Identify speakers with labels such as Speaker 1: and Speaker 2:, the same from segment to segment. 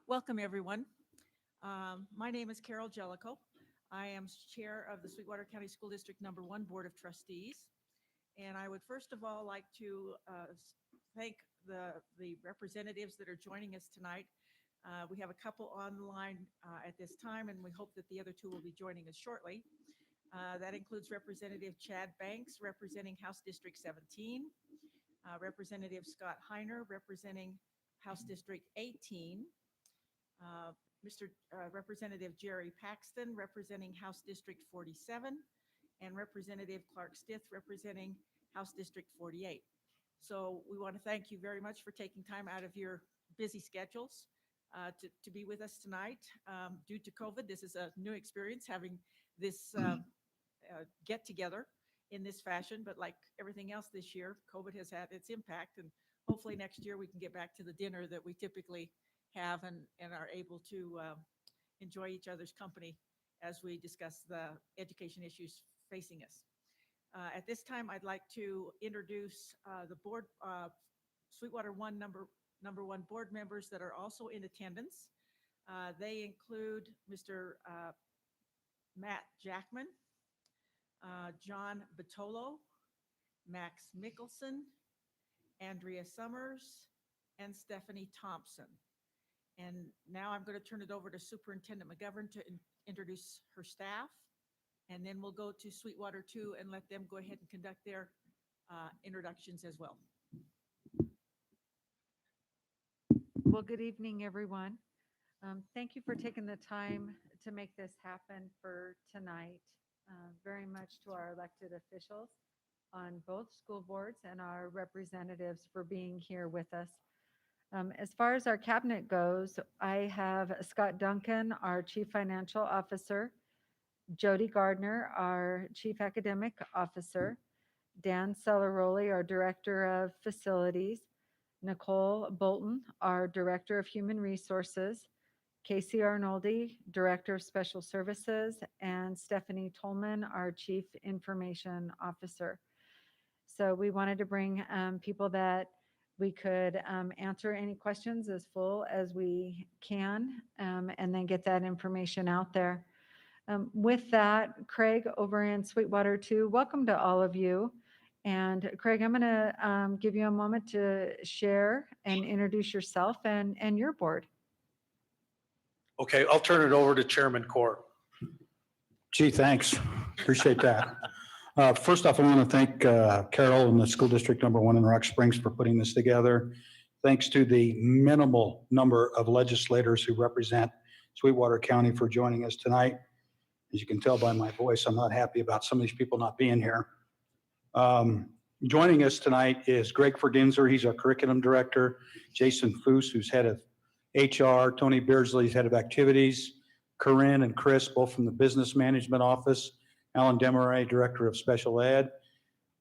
Speaker 1: Welcome, everyone. My name is Carol Jellicoe. I am Chair of the Sweetwater County School District Number One Board of Trustees. And I would first of all like to thank the representatives that are joining us tonight. We have a couple online at this time, and we hope that the other two will be joining us shortly. That includes Representative Chad Banks, representing House District 17, Representative Scott Heiner, representing House District 18, uh, Mr. Representative Jerry Paxton, representing House District 47, and Representative Clark Stith, representing House District 48. So we want to thank you very much for taking time out of your busy schedules to be with us tonight. Due to COVID, this is a new experience having this get together in this fashion, but like everything else this year, COVID has had its impact, and hopefully next year we can get back to the dinner that we typically have and are able to enjoy each other's company as we discuss the education issues facing us. At this time, I'd like to introduce the board, Sweetwater One number one board members that are also in attendance. They include Mr. Matt Jackman, John Batolo, Max Mickelson, Andrea Summers, and Stephanie Thompson. And now I'm going to turn it over to Superintendent McGovern to introduce her staff. And then we'll go to Sweetwater 2 and let them go ahead and conduct their introductions as well.
Speaker 2: Well, good evening, everyone. Thank you for taking the time to make this happen for tonight. Very much to our elected officials on both school boards and our representatives for being here with us. As far as our cabinet goes, I have Scott Duncan, our Chief Financial Officer, Jody Gardner, our Chief Academic Officer, Dan Celeroli, our Director of Facilities, Nicole Bolton, our Director of Human Resources, Casey Arnoldi, Director of Special Services, and Stephanie Tolman, our Chief Information Officer. So we wanted to bring people that we could answer any questions as full as we can, and then get that information out there. With that, Craig over in Sweetwater 2, welcome to all of you. And Craig, I'm going to give you a moment to share and introduce yourself and your board.
Speaker 3: Okay, I'll turn it over to Chairman Core.
Speaker 4: Gee, thanks. Appreciate that. First off, I want to thank Carol and the School District Number One in Rock Springs for putting this together. Thanks to the minimal number of legislators who represent Sweetwater County for joining us tonight. As you can tell by my voice, I'm not happy about some of these people not being here. Joining us tonight is Greg Ferginzer. He's our curriculum director. Jason Foose, who's head of HR. Tony Beardsley, head of activities. Corinne and Chris, both from the business management office. Alan Demaray, director of special ed.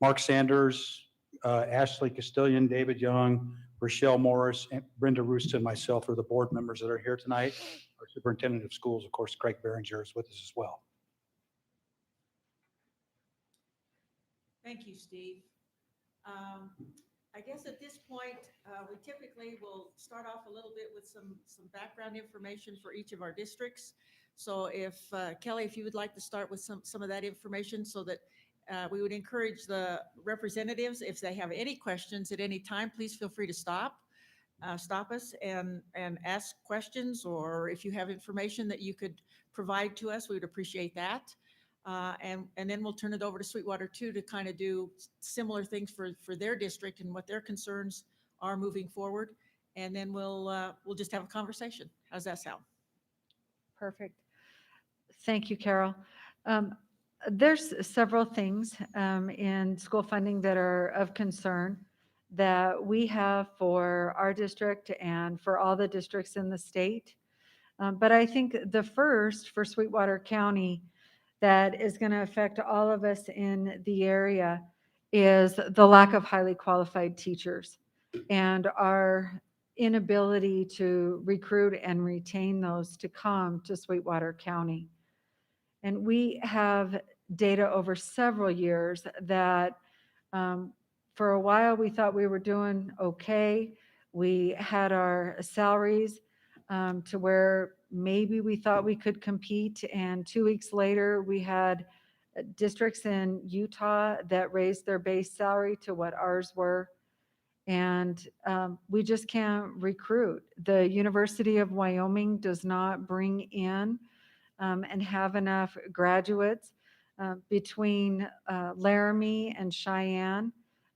Speaker 4: Mark Sanders, Ashley Castillion, David Young, Rochelle Morris, and Brenda Roost, and myself are the board members that are here tonight. Our superintendent of schools, of course, Craig Behringer, is with us as well.
Speaker 1: Thank you, Steve. I guess at this point, we typically will start off a little bit with some background information for each of our districts. So if Kelly, if you would like to start with some of that information, so that we would encourage the representatives, if they have any questions at any time, please feel free to stop us and ask questions, or if you have information that you could provide to us, we would appreciate that. And then we'll turn it over to Sweetwater 2 to kind of do similar things for their district and what their concerns are moving forward. And then we'll just have a conversation. How's that sound?
Speaker 2: Perfect. Thank you, Carol. There's several things in school funding that are of concern that we have for our district and for all the districts in the state. But I think the first for Sweetwater County that is going to affect all of us in the area is the lack of highly qualified teachers and our inability to recruit and retain those to come to Sweetwater County. And we have data over several years that for a while we thought we were doing okay. We had our salaries to where maybe we thought we could compete. And 2 weeks later, we had districts in Utah that raised their base salary to what ours were. And we just can't recruit. The University of Wyoming does not bring in and have enough graduates between Laramie and Cheyenne.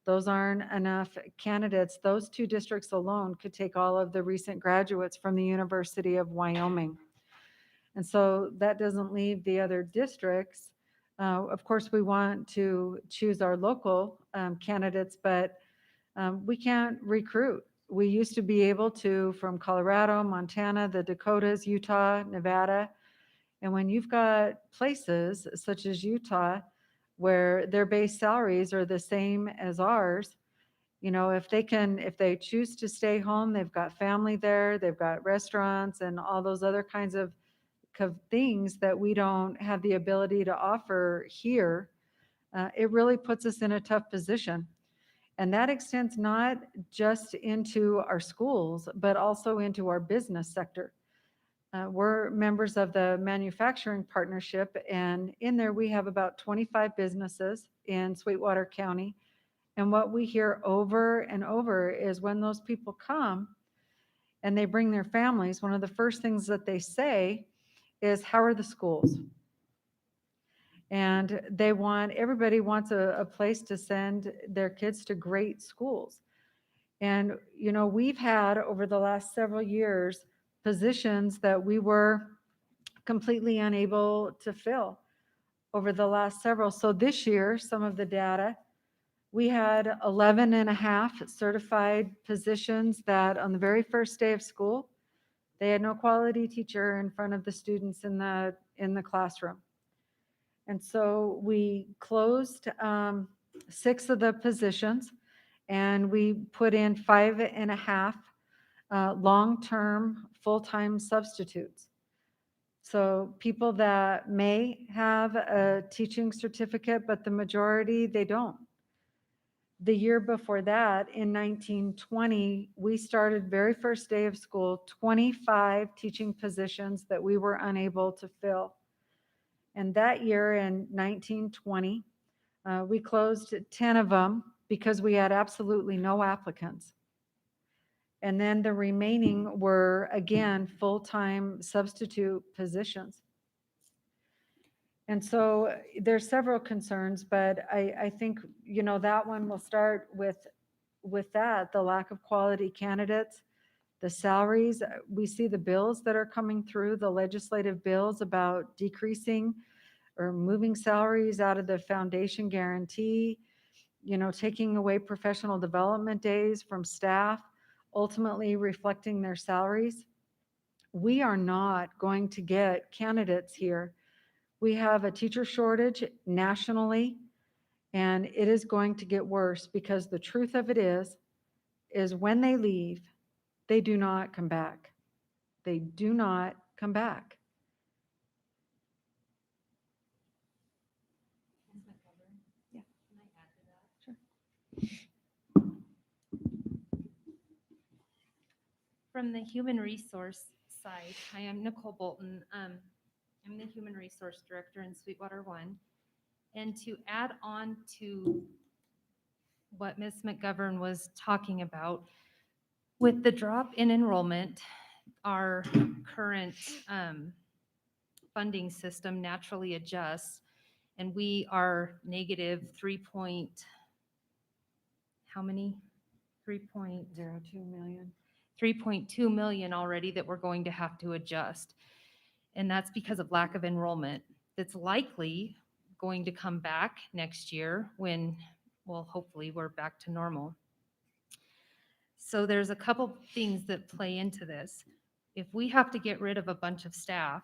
Speaker 2: Those aren't enough candidates. Those two districts alone could take all of the recent graduates from the University of Wyoming. And so that doesn't leave the other districts. Of course, we want to choose our local candidates, but we can't recruit. We used to be able to from Colorado, Montana, the Dakotas, Utah, Nevada. And when you've got places such as Utah, where their base salaries are the same as ours, if they choose to stay home, they've got family there, they've got restaurants and all those other kinds of things that we don't have the ability to offer here, it really puts us in a tough position. And that extends not just into our schools, but also into our business sector. We're members of the manufacturing partnership, and in there we have about 25 businesses in Sweetwater County. And what we hear over and over is when those people come and they bring their families, one of the first things that they say is, how are the schools? And everybody wants a place to send their kids to great schools. And, we've had over the last several years positions that we were completely unable to fill over the last several. So this year, some of the data, we had 11 and a half certified positions that on the very first day of school, they had no quality teacher in front of the students in the classroom. And so we closed 6 of the positions, and we put in 5 and a half long-term full-time substitutes. So people that may have a teaching certificate, but the majority, they don't. The year before that, in 1920, we started very first day of school, 25 teaching positions that we were unable to fill. And that year in 1920, we closed 10 of them because we had absolutely no applicants. And then the remaining were, again, full-time substitute positions. And so there's several concerns, but I think, that one will start with that, the lack of quality candidates, the salaries. We see the bills that are coming through, the legislative bills about decreasing or moving salaries out of the foundation guarantee, taking away professional development days from staff, ultimately reflecting their salaries. We are not going to get candidates here. We have a teacher shortage nationally, and it is going to get worse because the truth of it is when they leave, they do not come back. They do not come back. Yeah.
Speaker 5: Can I add to that?
Speaker 2: Sure.
Speaker 5: From the human resource side, hi, I'm Nicole Bolton. I'm the Human Resource Director in Sweetwater One. And to add on to what Ms. McGovern was talking about, with the drop in enrollment, our current funding system naturally adjusts, and we are negative 3 point, how many?
Speaker 2: 3.02 million.
Speaker 5: 3.2 million already that we're going to have to adjust. And that's because of lack of enrollment. That's likely going to come back next year when, well, hopefully we're back to normal. So there's a couple things that play into this. If we have to get rid of a bunch of staff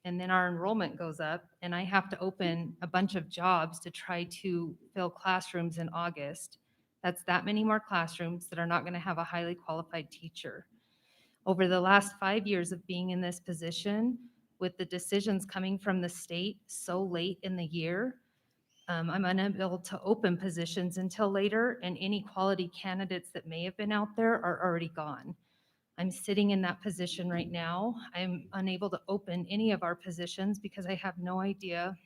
Speaker 5: and then our enrollment goes up and I have to open a bunch of jobs to try to fill classrooms in August, that's that many more classrooms that are not going to have a highly qualified teacher. Over the last 5 years of being in this position, with the decisions coming from the state so late in the year, I'm unable to open positions until later, and any quality candidates that may have been out there are already gone. I'm sitting in that position right now. I'm unable to open any of our positions because I have no idea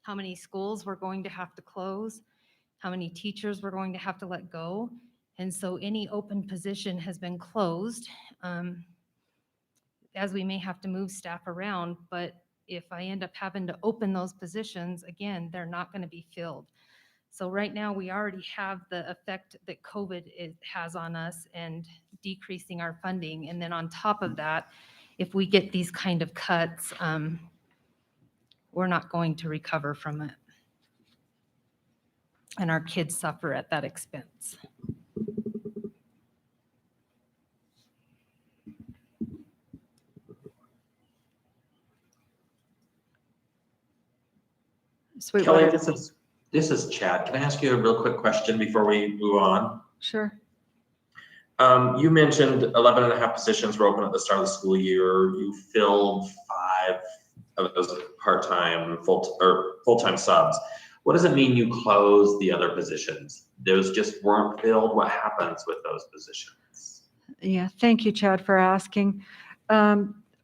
Speaker 5: how many schools we're going to have to close, how many teachers we're going to have to let go. And so any open position has been closed, as we may have to move staff around. But if I end up having to open those positions, again, they're not going to be filled. So right now, we already have the effect that COVID has on us and decreasing our funding. And then on top of that, if we get these kind of cuts, we're not going to recover from it. And our kids suffer at that expense.
Speaker 2: Sweetwater.
Speaker 6: Kelly, this is Chad. Can I ask you a real quick question before we move on?
Speaker 2: Sure.
Speaker 6: You mentioned 11 and a half positions were open at the start of the school year. You filled 5 of those part-time, full-time subs. What does it mean you closed the other positions? Those just weren't filled? What happens with those positions?
Speaker 2: Yeah, thank you, Chad, for asking.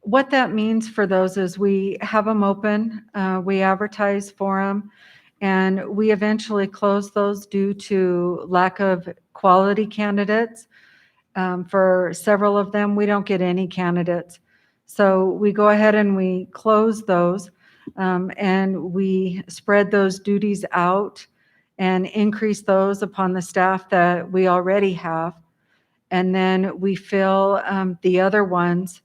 Speaker 2: What that means for those is we have them open, we advertise for them, and we eventually close those due to lack of quality candidates. For several of them, we don't get any candidates. So we go ahead and we close those, and we spread those duties out and increase those upon the staff that we already have. And then we fill the other ones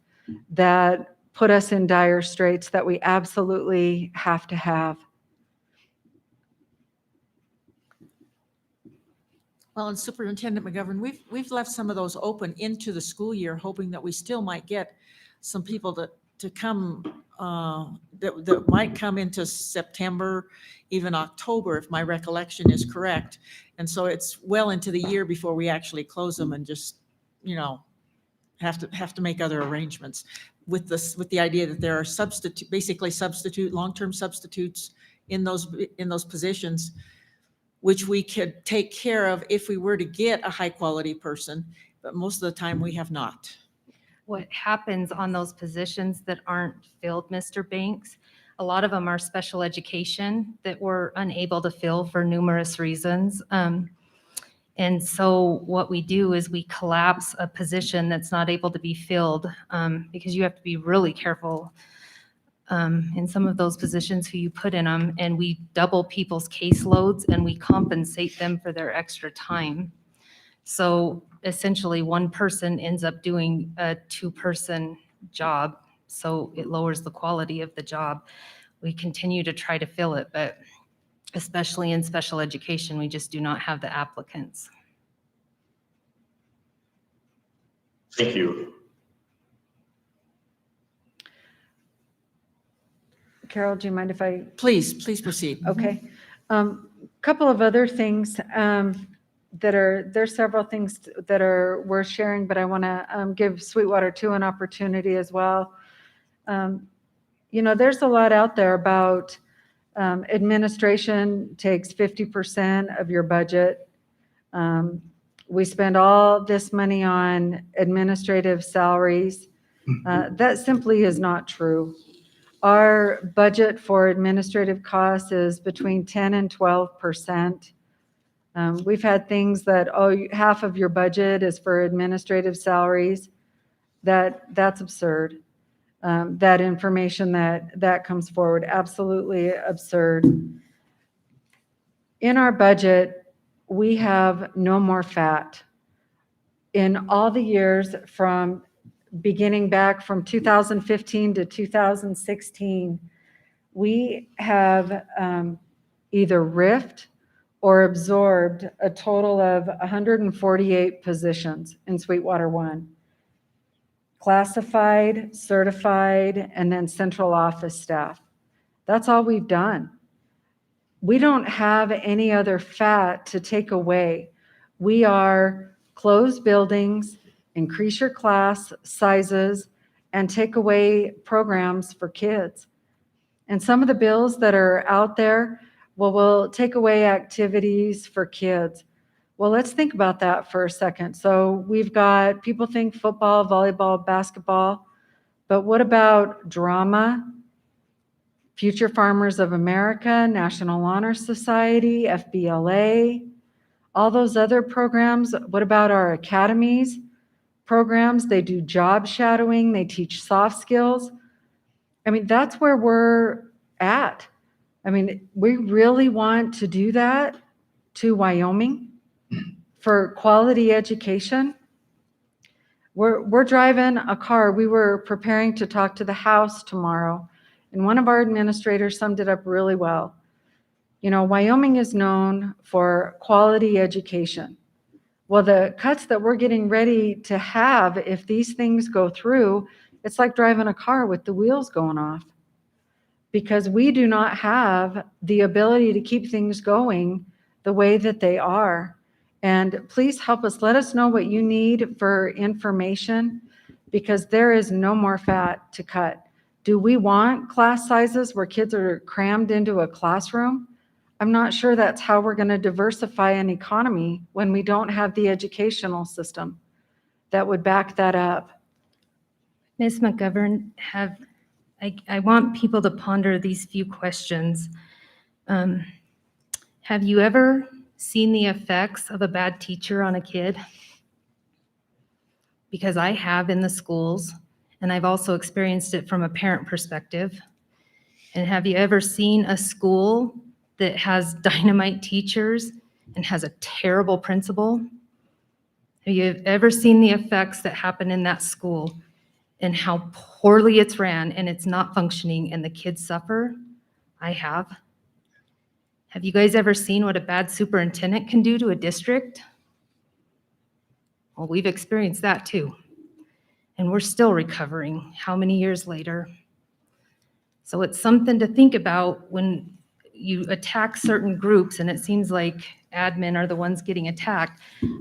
Speaker 2: that put us in dire straits that we absolutely have to have.
Speaker 1: Well, and Superintendent McGovern, we've left some of those open into the school year, hoping that we still might get some people to come, that might come into September, even October, if my recollection is correct. And so it's well into the year before we actually close them and just, have to make other arrangements with the idea that there are basically long-term substitutes in those positions, which we could take care of if we were to get a high quality person, but most of the time we have not.
Speaker 5: What happens on those positions that aren't filled, Mr. Banks, a lot of them are special education that we're unable to fill for numerous reasons. And so what we do is we collapse a position that's not able to be filled, because you have to be really careful in some of those positions who you put in them, and we double people's caseloads and we compensate them for their extra time. So essentially one person ends up doing a 2-person job, so it lowers the quality of the job. We continue to try to fill it, but especially in special education, we just do not have the applicants.
Speaker 6: Thank you.
Speaker 2: Carol, do you mind if I?
Speaker 1: Please proceed.
Speaker 2: Okay. Couple of other things there's several things that are worth sharing, but I want to give Sweetwater 2 an opportunity as well. There's a lot out there about administration takes 50% of your budget. We spend all this money on administrative salaries. That simply is not true. Our budget for administrative costs is between 10 and 12%. We've had things that, half of your budget is for administrative salaries. That's absurd. That information that comes forward, absolutely absurd. In our budget, we have no more fat. In all the years from beginning back from 2015 to 2016, we have either riffed or absorbed a total of 148 positions in Sweetwater 1. Classified, certified, and then central office staff. That's all we've done. We don't have any other fat to take away. We are close buildings, increase your class sizes, and take away programs for kids. And some of the bills that are out there, we'll take away activities for kids. Well, let's think about that for a second. So we've got, people think football, volleyball, basketball, but what about drama? Future Farmers of America, National Honor Society, FBLA, all those other programs. What about our academies programs? They do job shadowing, they teach soft skills. I mean, that's where we're at. I mean, we really want to do that to Wyoming for quality education. We're driving a car. We were preparing to talk to the House tomorrow, and one of our administrators summed it up really well. You know, Wyoming is known for quality education. Well, the cuts that we're getting ready to have, if these things go through, it's like driving a car with the wheels going off, because we do not have the ability to keep things going the way that they are. And please help us. Let us know what you need for information, because there is no more fat to cut. Do we want class sizes where kids are crammed into a classroom? I'm not sure that's how we're going to diversify an economy when we don't have the educational system that would back that up.
Speaker 5: Ms. McGovern, I want people to ponder these few questions. Have you ever seen the effects of a bad teacher on a kid? Because I have in the schools, and I've also experienced it from a parent perspective. And have you ever seen a school that has dynamite teachers and has a terrible principal? Have you ever seen the effects that happen in that school and how poorly it's ran and it's not functioning and the kids suffer? I have. Have you guys ever seen what a bad superintendent can do to a district? Well, we've experienced that too. And we're still recovering how many years later? So it's something to think about when you attack certain groups, and it seems like admin are the ones getting attacked,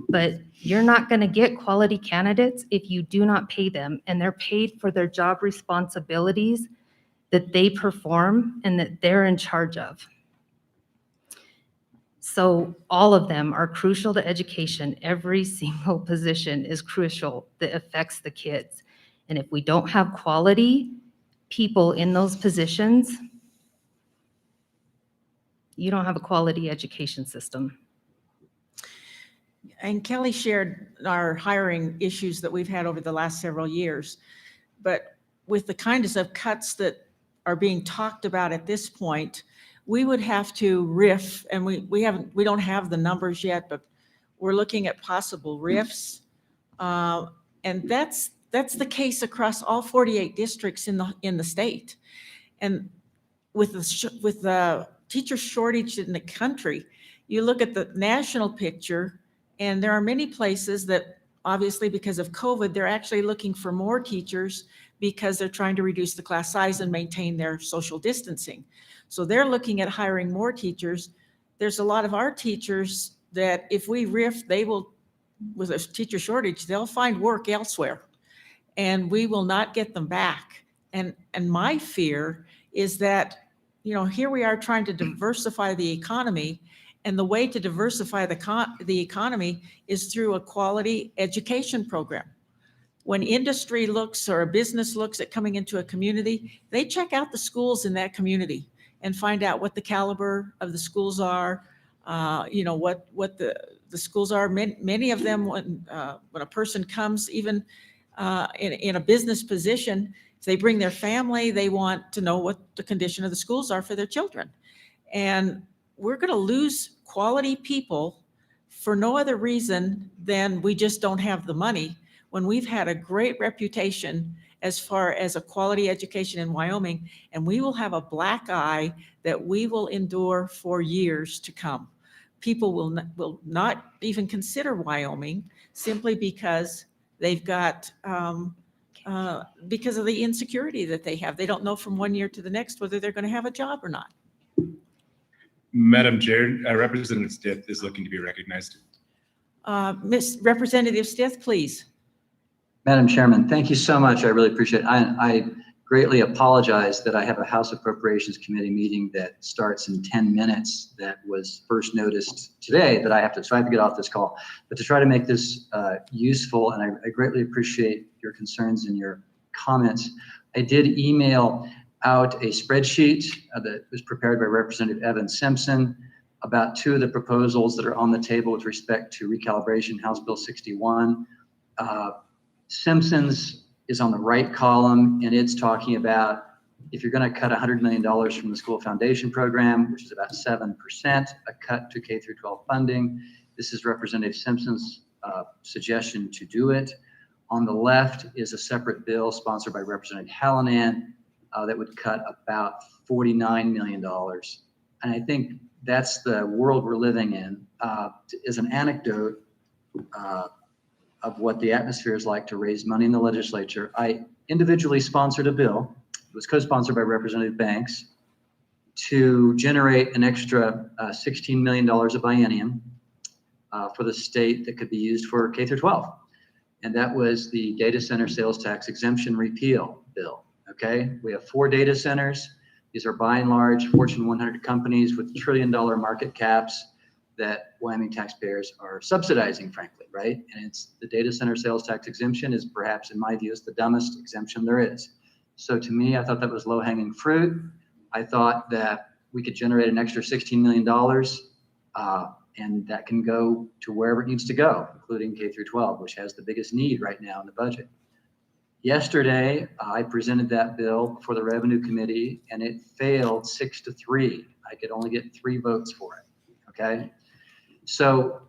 Speaker 5: but you're not going to get quality candidates if you do not pay them, and they're paid for their job responsibilities that they perform and that they're in charge of. So all of them are crucial to education. Every single position is crucial that affects the kids. And if we don't have quality people in those positions, you don't have a quality education system.
Speaker 1: And Kelly shared our hiring issues that we've had over the last several years. But with the kinds of cuts that are being talked about at this point, we would have to riff, and we don't have the numbers yet, but we're looking at possible riffs. And that's the case across all 48 districts in the state. And with the teacher shortage in the country, you look at the national picture, and there are many places that obviously because of COVID, they're actually looking for more teachers because they're trying to reduce the class size and maintain their social distancing. So they're looking at hiring more teachers. There's a lot of our teachers that if we riff, they will, with a teacher shortage, they'll find work elsewhere and we will not get them back. And my fear is that, you know, here we are trying to diversify the economy, and the way to diversify the economy is through a quality education program. When industry looks or a business looks at coming into a community, they check out the schools in that community and find out what the caliber of the schools are, you know, what the schools are. Many of them, when a person comes, even in a business position, if they bring their family, they want to know what the condition of the schools are for their children. And we're going to lose quality people for no other reason than we just don't have the money, when we've had a great reputation as far as a quality education in Wyoming, and we will have a black eye that we will endure for years to come. People will not even consider Wyoming simply because they've got, because of the insecurity that they have. They don't know from one year to the next whether they're going to have a job or not.
Speaker 7: Madam Chair, Representative Stith is looking to be recognized.
Speaker 1: Ms. Representative Stith, please.
Speaker 8: Madam Chairman, thank you so much. I really appreciate it. I greatly apologize that I have a House Appropriations Committee meeting that starts in 10 minutes that was first noticed today that I have to get off this call. But to try to make this useful, and I greatly appreciate your concerns and your comments, I did email out a spreadsheet that was prepared by Representative Evan Simpson about 2 of the proposals that are on the table with respect to recalibration, House Bill 61. Simpson's is on the right column, and it's talking about if you're going to cut $100 million from the school foundation program, which is about 7%, a cut to K through 12 funding. This is Representative Simpson's suggestion to do it. On the left is a separate bill sponsored by Representative Hallinan that would cut about $49 million. And I think that's the world we're living in. As an anecdote, of what the atmosphere is like to raise money in the legislature, I individually sponsored a bill. It was co-sponsored by Representative Banks to generate an extra $16 million a biennium for the state that could be used for K through 12. And that was the data center sales tax exemption repeal bill. Okay, we have 4 data centers. These are by and large Fortune 100 companies with $1 trillion market caps that Wyoming taxpayers are subsidizing, frankly, right? And it's the data center sales tax exemption is perhaps, in my view, is the dumbest exemption there is. So to me, I thought that was low-hanging fruit. I thought that we could generate an extra $16 million, and that can go to wherever it needs to go, including K through 12, which has the biggest need right now in the budget. Yesterday, I presented that bill before the Revenue Committee, and it failed 6-3. I could only get 3 votes for it, okay? So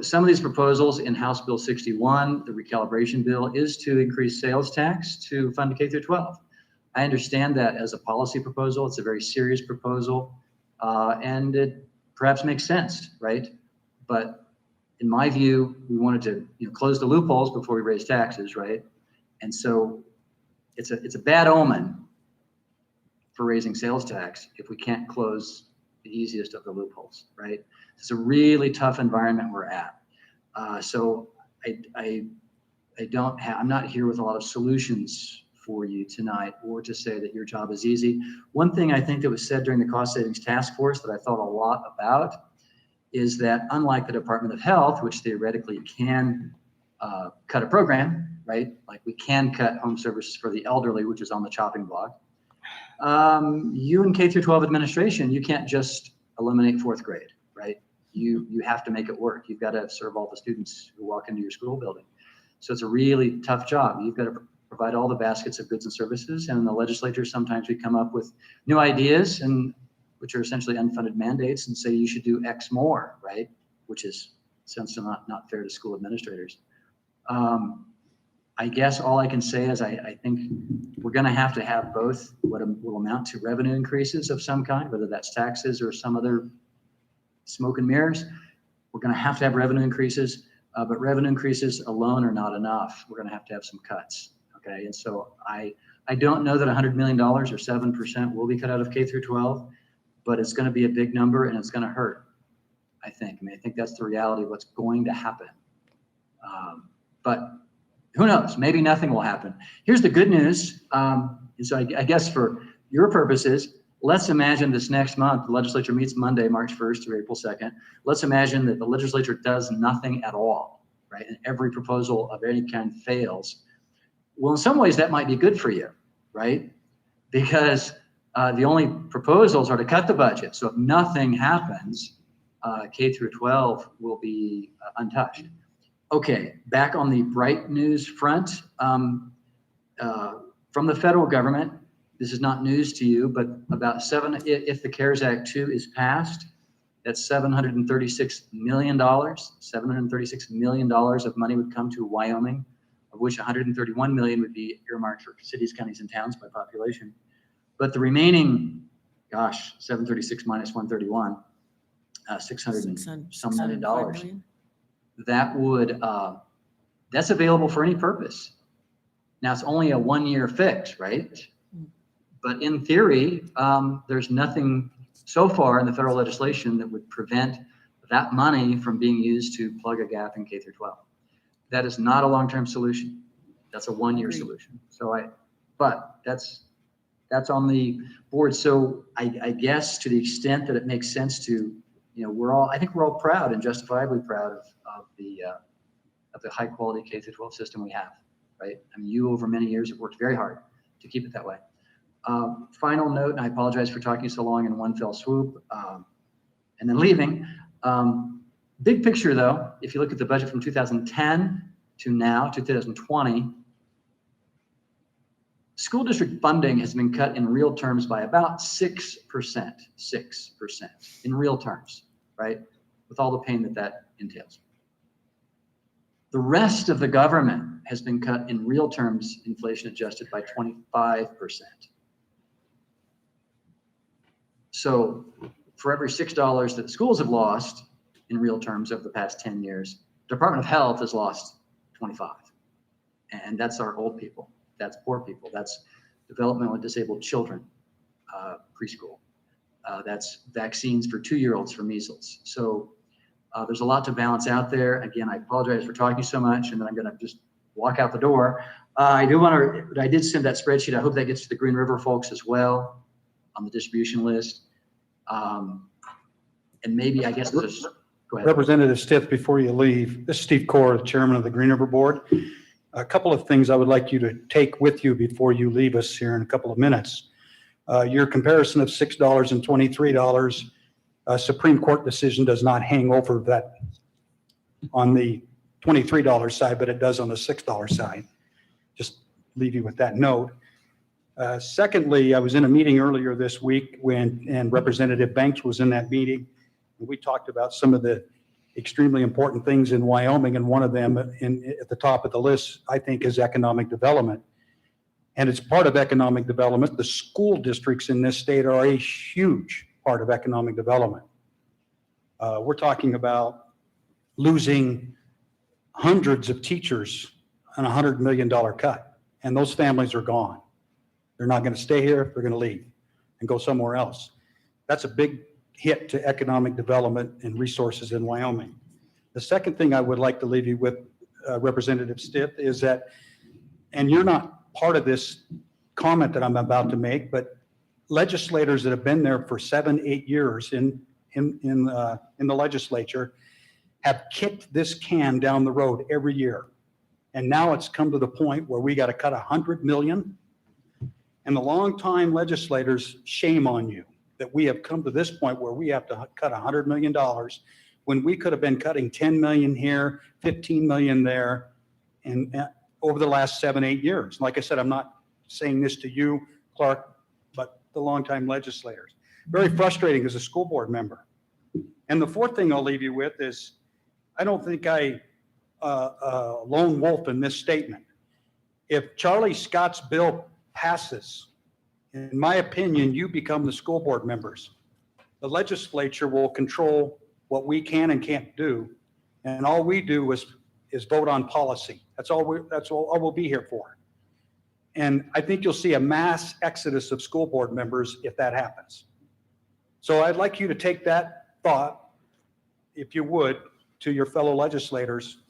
Speaker 8: some of these proposals in House Bill 61, the recalibration bill, is to increase sales tax to fund K through 12. I understand that as a policy proposal. It's a very serious proposal, and it perhaps makes sense, right? But in my view, we wanted to close the loopholes before we raise taxes, right? And so it's a bad omen for raising sales tax if we can't close the easiest of the loopholes, right? It's a really tough environment we're at. So I'm not here with a lot of solutions for you tonight or to say that your job is easy. One thing I think that was said during the cost savings task force that I thought a lot about is that unlike the Department of Health, which theoretically can cut a program, right? Like we can cut home services for the elderly, which is on the chopping block. You in K through 12 administration, you can't just eliminate 4th grade, right? You have to make it work. You've got to serve all the students who walk into your school building. So it's a really tough job. You've got to provide all the baskets of goods and services. And in the legislature, sometimes we come up with new ideas, and which are essentially unfunded mandates, and say you should do X more, right? Which is essentially not fair to school administrators. I guess all I can say is I think we're going to have both what will amount to revenue increases of some kind, whether that's taxes or some other smoke and mirrors. We're going to have revenue increases, but revenue increases alone are not enough. We're going to have some cuts. Okay, and so I don't know that $100 million or 7% will be cut out of K through 12, but it's going to be a big number and it's going to hurt. I think that's the reality of what's going to happen. But who knows? Maybe nothing will happen. Here's the good news. So I guess for your purposes, let's imagine this next month, the legislature meets Monday, March 1st through April 2nd. Let's imagine that the legislature does nothing at all, right? And every proposal of any kind fails. Well, in some ways that might be good for you, right? Because the only proposals are to cut the budget. So if nothing happens, K through 12 will be untouched. Okay, back on the bright news front, from the federal government, this is not news to you, but if the CARES Act 2 is passed, that's $736 million. $736 million of money would come to Wyoming, of which $131 million would be earmarked for cities, counties, and towns by population. But the remaining, 736 minus 131, $600 and some million dollars. That would, that's available for any purpose. Now it's only a 1-year fix, right? But in theory, there's nothing so far in the federal legislation that would prevent that money from being used to plug a gap in K through 12. That is not a long-term solution. That's a 1-year solution. But that's that's on the board. So I guess to the extent that it makes sense to, I think we're all proud and justifiably proud of the high quality K-12 system we have, right? I mean, you over many years have worked very hard to keep it that way. Final note, and I apologize for talking so long in one fell swoop and then leaving. Big picture though, if you look at the budget from 2010 to now, 2020, school district funding has been cut in real terms by about 6%, 6% in real terms, right? With all the pain that entails. The rest of the government has been cut in real terms, inflation adjusted, by 25%. So for every $6 that the schools have lost in real terms over the past 10 years, Department of Health has lost 25. And that's our old people. That's poor people. That's developmentally disabled children, preschool. That's vaccines for 2-year-olds for measles. So there's a lot to balance out there. Again, I apologize for talking so much, and then I'm going to just walk out the door. I did send that spreadsheet. I hope that gets to the Green River folks as well on the distribution list. And maybe, I guess, go ahead.
Speaker 4: Representative Stiff, before you leave, this is Steve Core, the chairman of the Green River Board. A couple of things I would like you to take with you before you leave us here in a couple of minutes. Your comparison of $6 and $23, Supreme Court decision does not hang over that on the $23 side, but it does on the $6 side. Just leave you with that note. Secondly, I was in a meeting earlier this week and Representative Banks was in that meeting. We talked about some of the extremely important things in Wyoming, and one of them at the top of the list, I think, is economic development. And it's part of economic development. The school districts in this state are a huge part of economic development. We're talking about losing hundreds of teachers on a $100 million cut, and those families are gone. They're not going to stay here. They're going to leave and go somewhere else. That's a big hit to economic development and resources in Wyoming. The second thing I would like to leave you with, Representative Stiff, is that, and you're not part of this comment that I'm about to make, but legislators that have been there for 7-8 years in the legislature have kicked this can down the road every year. And now it's come to the point where we got to cut $100 million. And the longtime legislators, shame on you that we have come to this point where we have to cut $100 million when we could have been cutting 10 million here, 15 million there, and over the last 7-8 years. Like I said, I'm not saying this to you, Clark, but the longtime legislators. Very frustrating as a school board member. And the fourth thing I'll leave you with is, I don't think I lone wolf in this statement. If Charlie Scott's bill passes, in my opinion, you become the school board members. The legislature will control what we can and can't do, and all we do is vote on policy. That's all we'll be here for. And I think you'll see a mass exodus of school board members if that happens. So I'd like you to take that thought, if you would, to your fellow legislators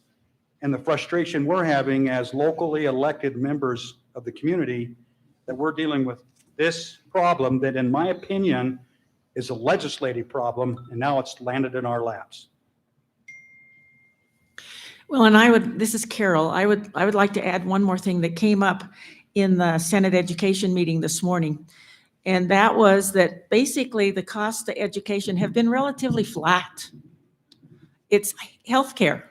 Speaker 4: and the frustration we're having as locally elected members of the community, that we're dealing with this problem that, in my opinion, is a legislative problem, and now it's landed in our laps.
Speaker 1: Well, and this is Carol, I would like to add one more thing that came up in the Senate Education meeting this morning. And that was that basically the costs to education have been relatively flat. It's healthcare.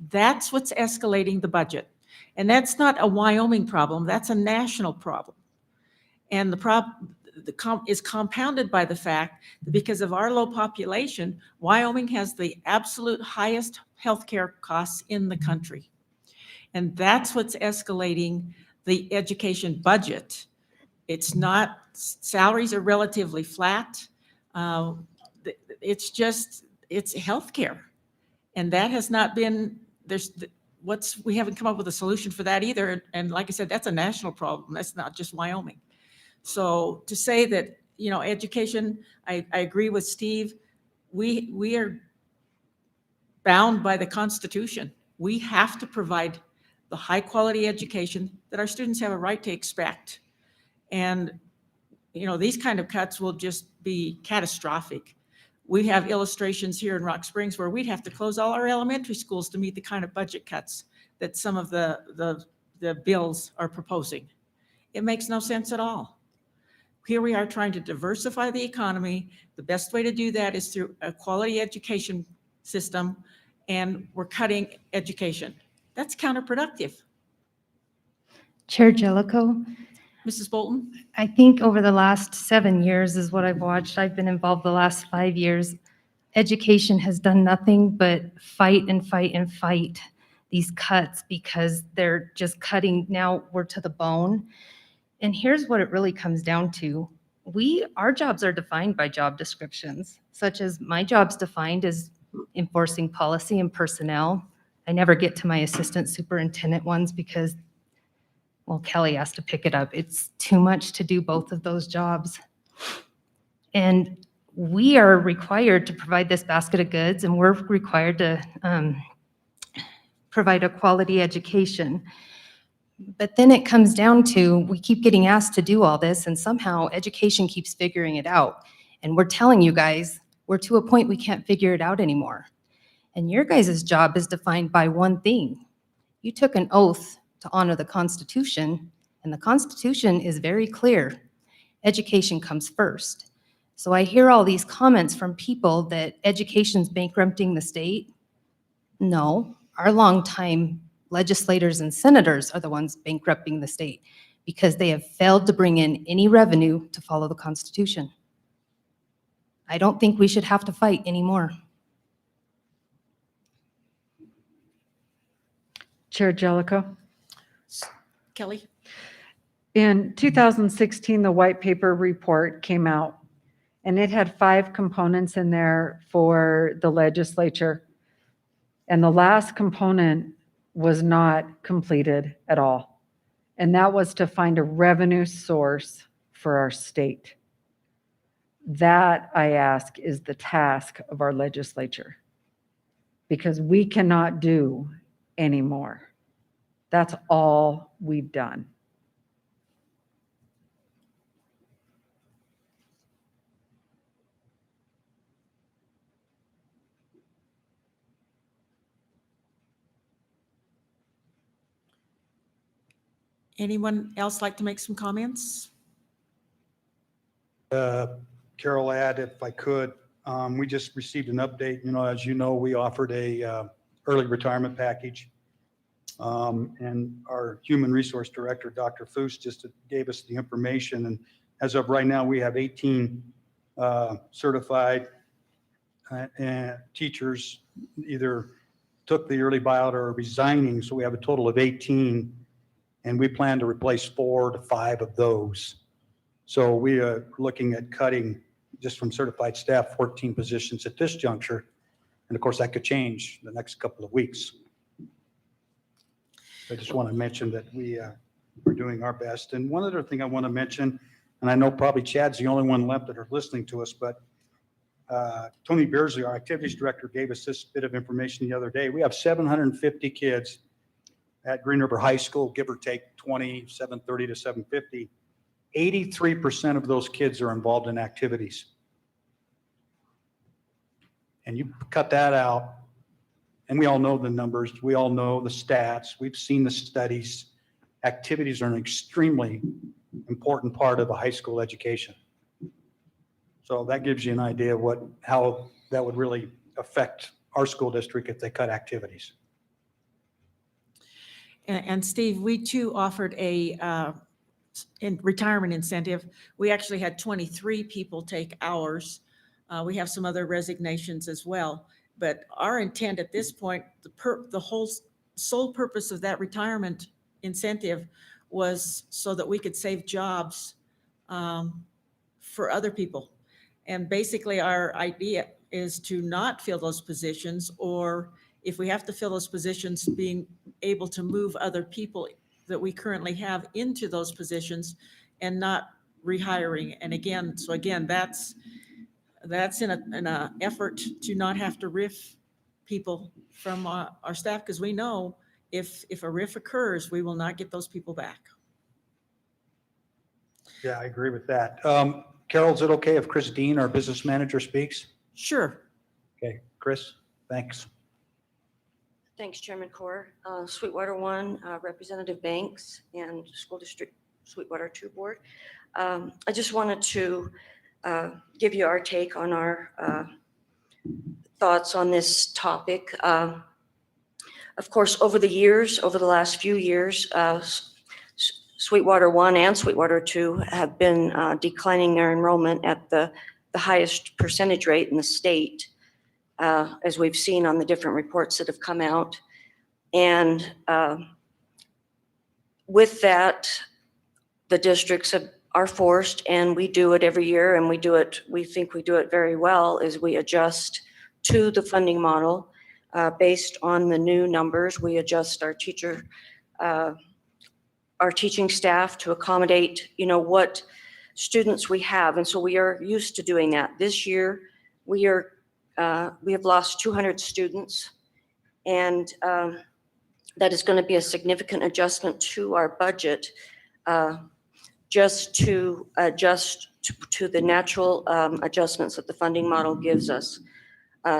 Speaker 1: That's what's escalating the budget. And that's not a Wyoming problem, that's a national problem. And the problem is compounded by the fact that because of our low population, Wyoming has the absolute highest healthcare costs in the country. And that's what's escalating the education budget. It's not, salaries are relatively flat. It's healthcare. And that has not been, we haven't come up with a solution for that either. And like I said, that's a national problem. That's not just Wyoming. So to say that, education, I agree with Steve. We are bound by the Constitution. We have to provide the high quality education that our students have a right to expect. And these kind of cuts will just be catastrophic. We have illustrations here in Rock Springs where we'd have to close all our elementary schools to meet the kind of budget cuts that some of the bills are proposing. It makes no sense at all. Here we are trying to diversify the economy. The best way to do that is through a quality education system, and we're cutting education. That's counterproductive.
Speaker 5: Chair Jellicoe,
Speaker 1: Mrs. Bolton?
Speaker 5: I think over the last 7 years is what I've watched. I've been involved the last 5 years. Education has done nothing but fight and fight and fight these cuts because they're just cutting. Now we're to the bone. And here's what it really comes down to. Our jobs are defined by job descriptions, such as my job's defined as enforcing policy and personnel. I never get to my assistant superintendent ones because, well, Kelly has to pick it up. It's too much to do both of those jobs. And we are required to provide this basket of goods, and we're required to provide a quality education. But then it comes down to, we keep getting asked to do all this, and somehow education keeps figuring it out. And we're telling you guys, we're to a point we can't figure it out anymore. And your guys' job is defined by one thing. You took an oath to honor the Constitution, and the Constitution is very clear. Education comes first. So I hear all these comments from people that education's bankrupting the state. No, our longtime legislators and senators are the ones bankrupting the state because they have failed to bring in any revenue to follow the Constitution. I don't think we should have to fight anymore.
Speaker 2: Chair Jellicoe?
Speaker 1: Kelly?
Speaker 2: In 2016, the white paper report came out, and it had 5 components in there for the legislature. And the last component was not completed at all. And that was to find a revenue source for our state. That, I ask, is the task of our legislature, because we cannot do anymore. That's all we've done.
Speaker 1: Anyone else like to make some comments?
Speaker 4: Carol, add if I could, we just received an update. As you know, we offered a early retirement package. And our human resource director, Dr. Foose, just gave us the information. And as of right now, we have 18 certified teachers either took the early buyout or are resigning. So we have a total of 18. And we plan to replace 4 to 5 of those. So we are looking at cutting, just from certified staff, 14 positions at this juncture. And of course, that could change the next couple of weeks. I just want to mention that we are doing our best. And one other thing I want to mention, and I know probably Chad's the only one left that are listening to us, but Tony Beardsley, our activities director, gave us this bit of information the other day. We have 750 kids at Green River High School, give or take 730 to 750. 83% of those kids are involved in activities. And you cut that out, and we all know the numbers, we all know the stats, we've seen the studies. Activities are an extremely important part of a high school education. So that gives you an idea of how that would really affect our school district if they cut activities.
Speaker 1: And Steve, we too offered a retirement incentive. We actually had 23 people take ours. We have some other resignations as well. But our intent at this point, the whole sole purpose of that retirement incentive was so that we could save jobs for other people. And basically our idea is to not fill those positions, or if we have to fill those positions, being able to move other people that we currently have into those positions and not rehiring. And again, that's in an effort to not have to RIF people from our staff, because we know if a RIF occurs, we will not get those people back.
Speaker 4: Yeah, I agree with that. Carol, is it okay if Chris Dean, our business manager, speaks?
Speaker 1: Sure.
Speaker 4: Okay, Chris, thanks.
Speaker 9: Thanks, Chairman Core. Sweetwater 1, Representative Banks, and School District Sweetwater 2 Board. I just wanted to give you our take on our thoughts on this topic. Of course, over the last few years, Sweetwater 1 and Sweetwater 2 have been declining their enrollment at the highest percentage rate in the state, as we've seen on the different reports that have come out. And with that, the districts are forced, and we do it every year, and we think we do it very well, is we adjust to the funding model based on the new numbers. We adjust our teaching staff to accommodate, what students we have. And so we are used to doing that. This year, we have lost 200 students, and that is going to be a significant adjustment to our budget, just to adjust to the natural adjustments that the funding model gives us,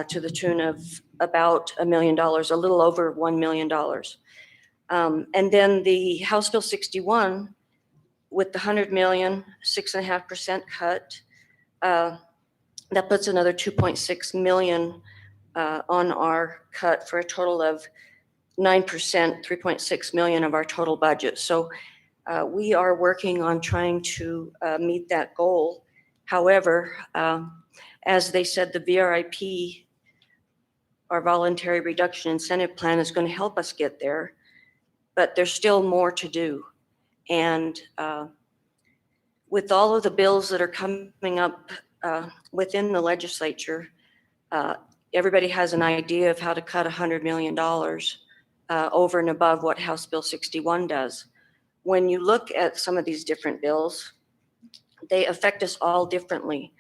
Speaker 9: to the tune of about $1 million, a little over $1 million. And then the House Bill 61, with the $100 million, 6.5% cut, that puts another 2.6 million on our cut for a total of 9%, 3.6 million of our total budget. So we are working on trying to meet that goal. However, as they said, the VRIP, our voluntary reduction incentive plan, is going to help us get there, but there's still more to do. And with all of the bills that are coming up within the legislature, everybody has an idea of how to cut $100 million over and above what House Bill 61 does. When you look at some of these different bills, they affect us all differently.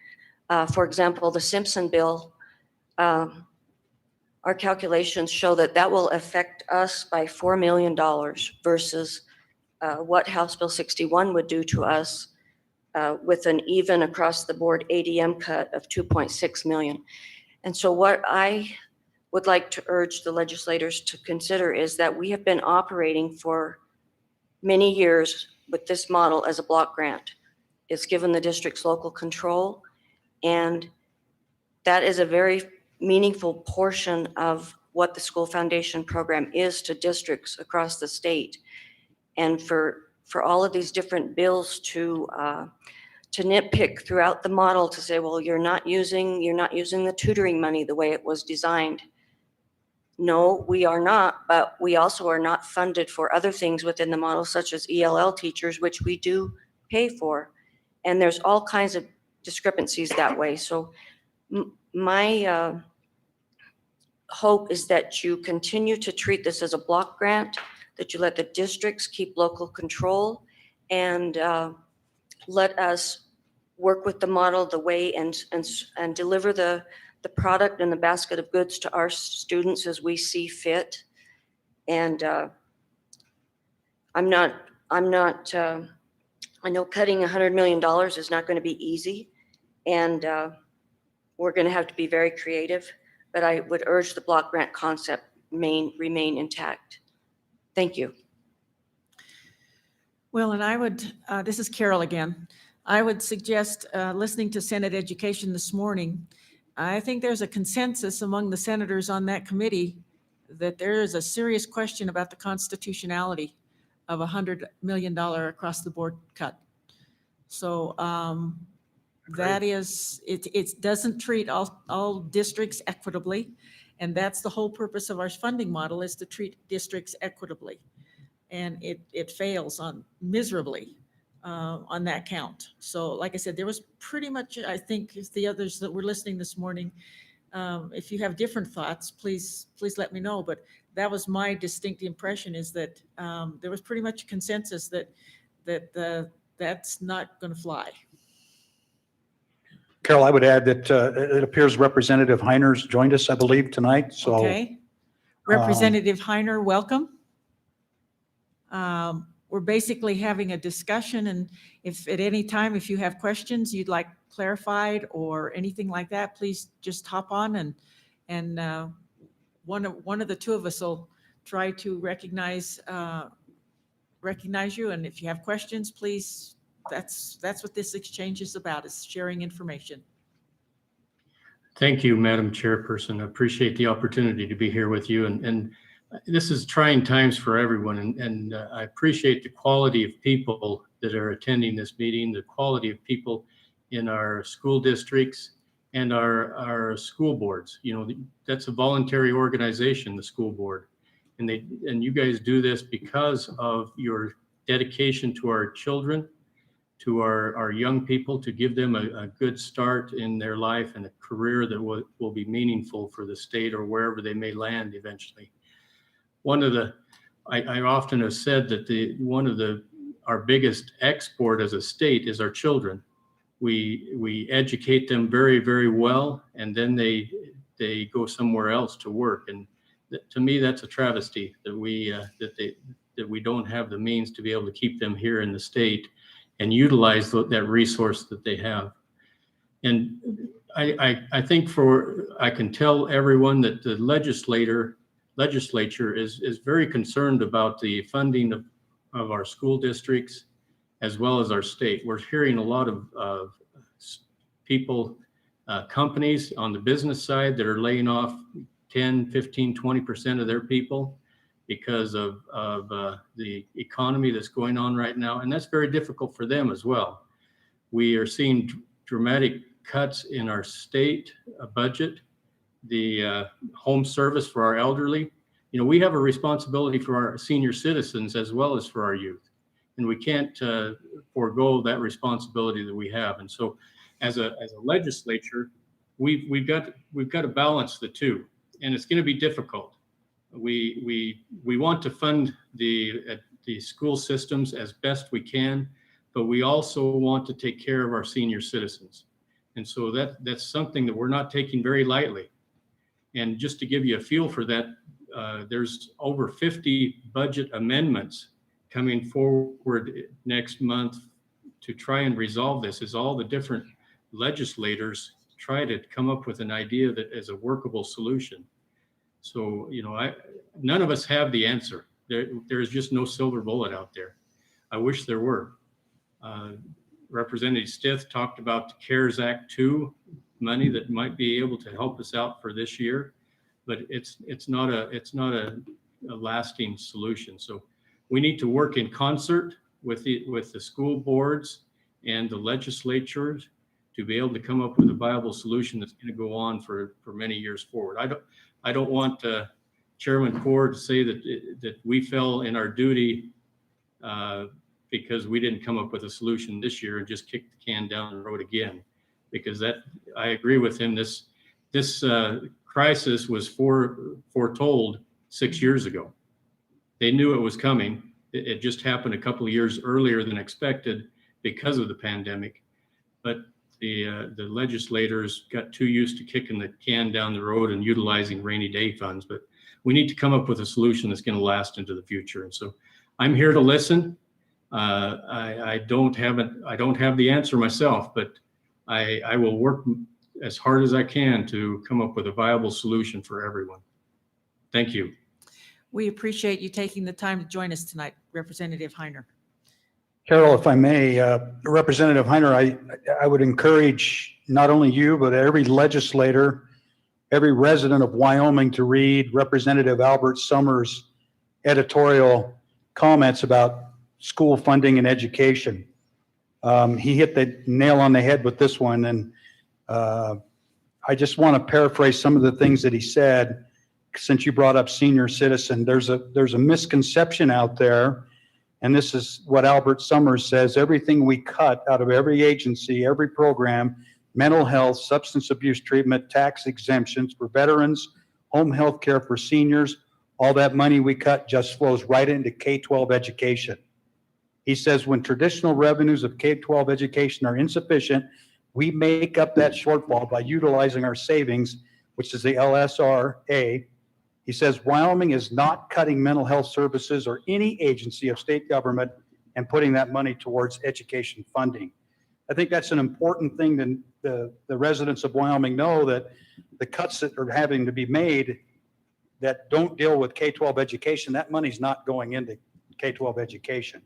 Speaker 9: For example, the Simpson bill, our calculations show that will affect us by $4 million versus what House Bill 61 would do to us with an even across the board ADM cut of 2.6 million. And so what I would like to urge the legislators to consider is that we have been operating for many years with this model as a block grant. It's given the districts local control, and that is a very meaningful portion of what the school foundation program is to districts across the state. And for all of these different bills to nitpick throughout the model, to say, well, you're not using the tutoring money the way it was designed. No, we are not, but we also are not funded for other things within the model, such as ELL teachers, which we do pay for. And there's all kinds of discrepancies that way. So my hope is that you continue to treat this as a block grant, that you let the districts keep local control, and let us work with the model the way and deliver the product and the basket of goods to our students as we see fit. And I know cutting $100 million is not going to be easy, and we're going to have to be very creative, but I would urge the block grant concept remain intact. Thank you.
Speaker 1: Well, and I would, this is Carol again. I would suggest listening to Senate Education this morning. I think there's a consensus among the senators on that committee that there is a serious question about the constitutionality of $100 million across the board cut. So that is, it doesn't treat all districts equitably. And that's the whole purpose of our funding model, is to treat districts equitably. And it fails miserably on that count. So like I said, there was pretty much, I think, the others that were listening this morning, if you have different thoughts, please let me know. But that was my distinct impression, is that there was pretty much a consensus that that's not going to fly.
Speaker 4: Carol, I would add that it appears Representative Heiner's joined us, I believe, tonight. So
Speaker 1: Okay. Representative Heiner, welcome. we're basically having a discussion, and if at any time, if you have questions you'd like clarified or anything like that, please just hop on and one of the two of us will try to recognize you. And if you have questions, please, that's what this exchange is about, is sharing information.
Speaker 10: Thank you, Madam Chairperson. I appreciate the opportunity to be here with you. And this is trying times for everyone. And I appreciate the quality of people that are attending this meeting, the quality of people in our school districts and our school boards. You know, that's a voluntary organization, the school board. And you guys do this because of your dedication to our children, to our young people, to give them a good start in their life and a career that will be meaningful for the state or wherever they may land eventually. I often have said that our biggest export as a state is our children. We educate them very, very well, and then they go somewhere else to work. And to me, that's a travesty that we don't have the means to be able to keep them here in the state and utilize that resource that they have. And I think I can tell everyone that the legislature is very concerned about the funding of our school districts as well as our state. We're hearing a lot of people, companies on the business side that are laying off 10, 15, 20% of their people because of the economy that's going on right now. And that's very difficult for them as well. We are seeing dramatic cuts in our state budget, the home service for our elderly. You know, we have a responsibility for our senior citizens as well as for our youth. And we can't forego that responsibility that we have. And so as a legislature, we've got to balance the two. And it's going to be difficult. We want to fund the school systems as best we can, but we also want to take care of our senior citizens. And so that's something that we're not taking very lightly. And just to give you a feel for that, there's over 50 budget amendments coming forward next month to try and resolve this, as all the different legislators try to come up with an idea that is a workable solution. So, you know, none of us have the answer. There is just no silver bullet out there. I wish there were. Representative Stith talked about the CARES Act 2 money that might be able to help us out for this year, but it's not a lasting solution. So we need to work in concert with the school boards and the legislatures to be able to come up with a viable solution that's going to go on for many years forward. I don't want Chairman Ford to say that we fell in our duty because we didn't come up with a solution this year and just kick the can down the road again. Because I agree with him. This crisis was foretold 6 years ago. They knew it was coming. It just happened a couple of years earlier than expected because of the pandemic. But the legislators got too used to kicking the can down the road and utilizing rainy day funds. But we need to come up with a solution that's going to last into the future. And so I'm here to listen. I don't have the answer myself, but I will work as hard as I can to come up with a viable solution for everyone. Thank you.
Speaker 1: We appreciate you taking the time to join us tonight, Representative Heiner.
Speaker 4: Carol, if I may, Representative Heiner, I would encourage not only you, but every legislator, every resident of Wyoming to read Representative Albert Summers' editorial comments about school funding and education. He hit the nail on the head with this one. And I just want to paraphrase some of the things that he said, since you brought up senior citizen. There's a misconception out there. And this is what Albert Summers says: everything we cut out of every agency, every program, mental health, substance abuse treatment, tax exemptions for veterans, home health care for seniors, all that money we cut just flows right into K-12 education. He says when traditional revenues of K-12 education are insufficient, we make up that shortfall by utilizing our savings, which is the LSRA, He says Wyoming is not cutting mental health services or any agency of state government and putting that money towards education funding. I think that's an important thing that the residents of Wyoming know, that the cuts that are having to be made that don't deal with K-12 education, that money's not going into K-12 education.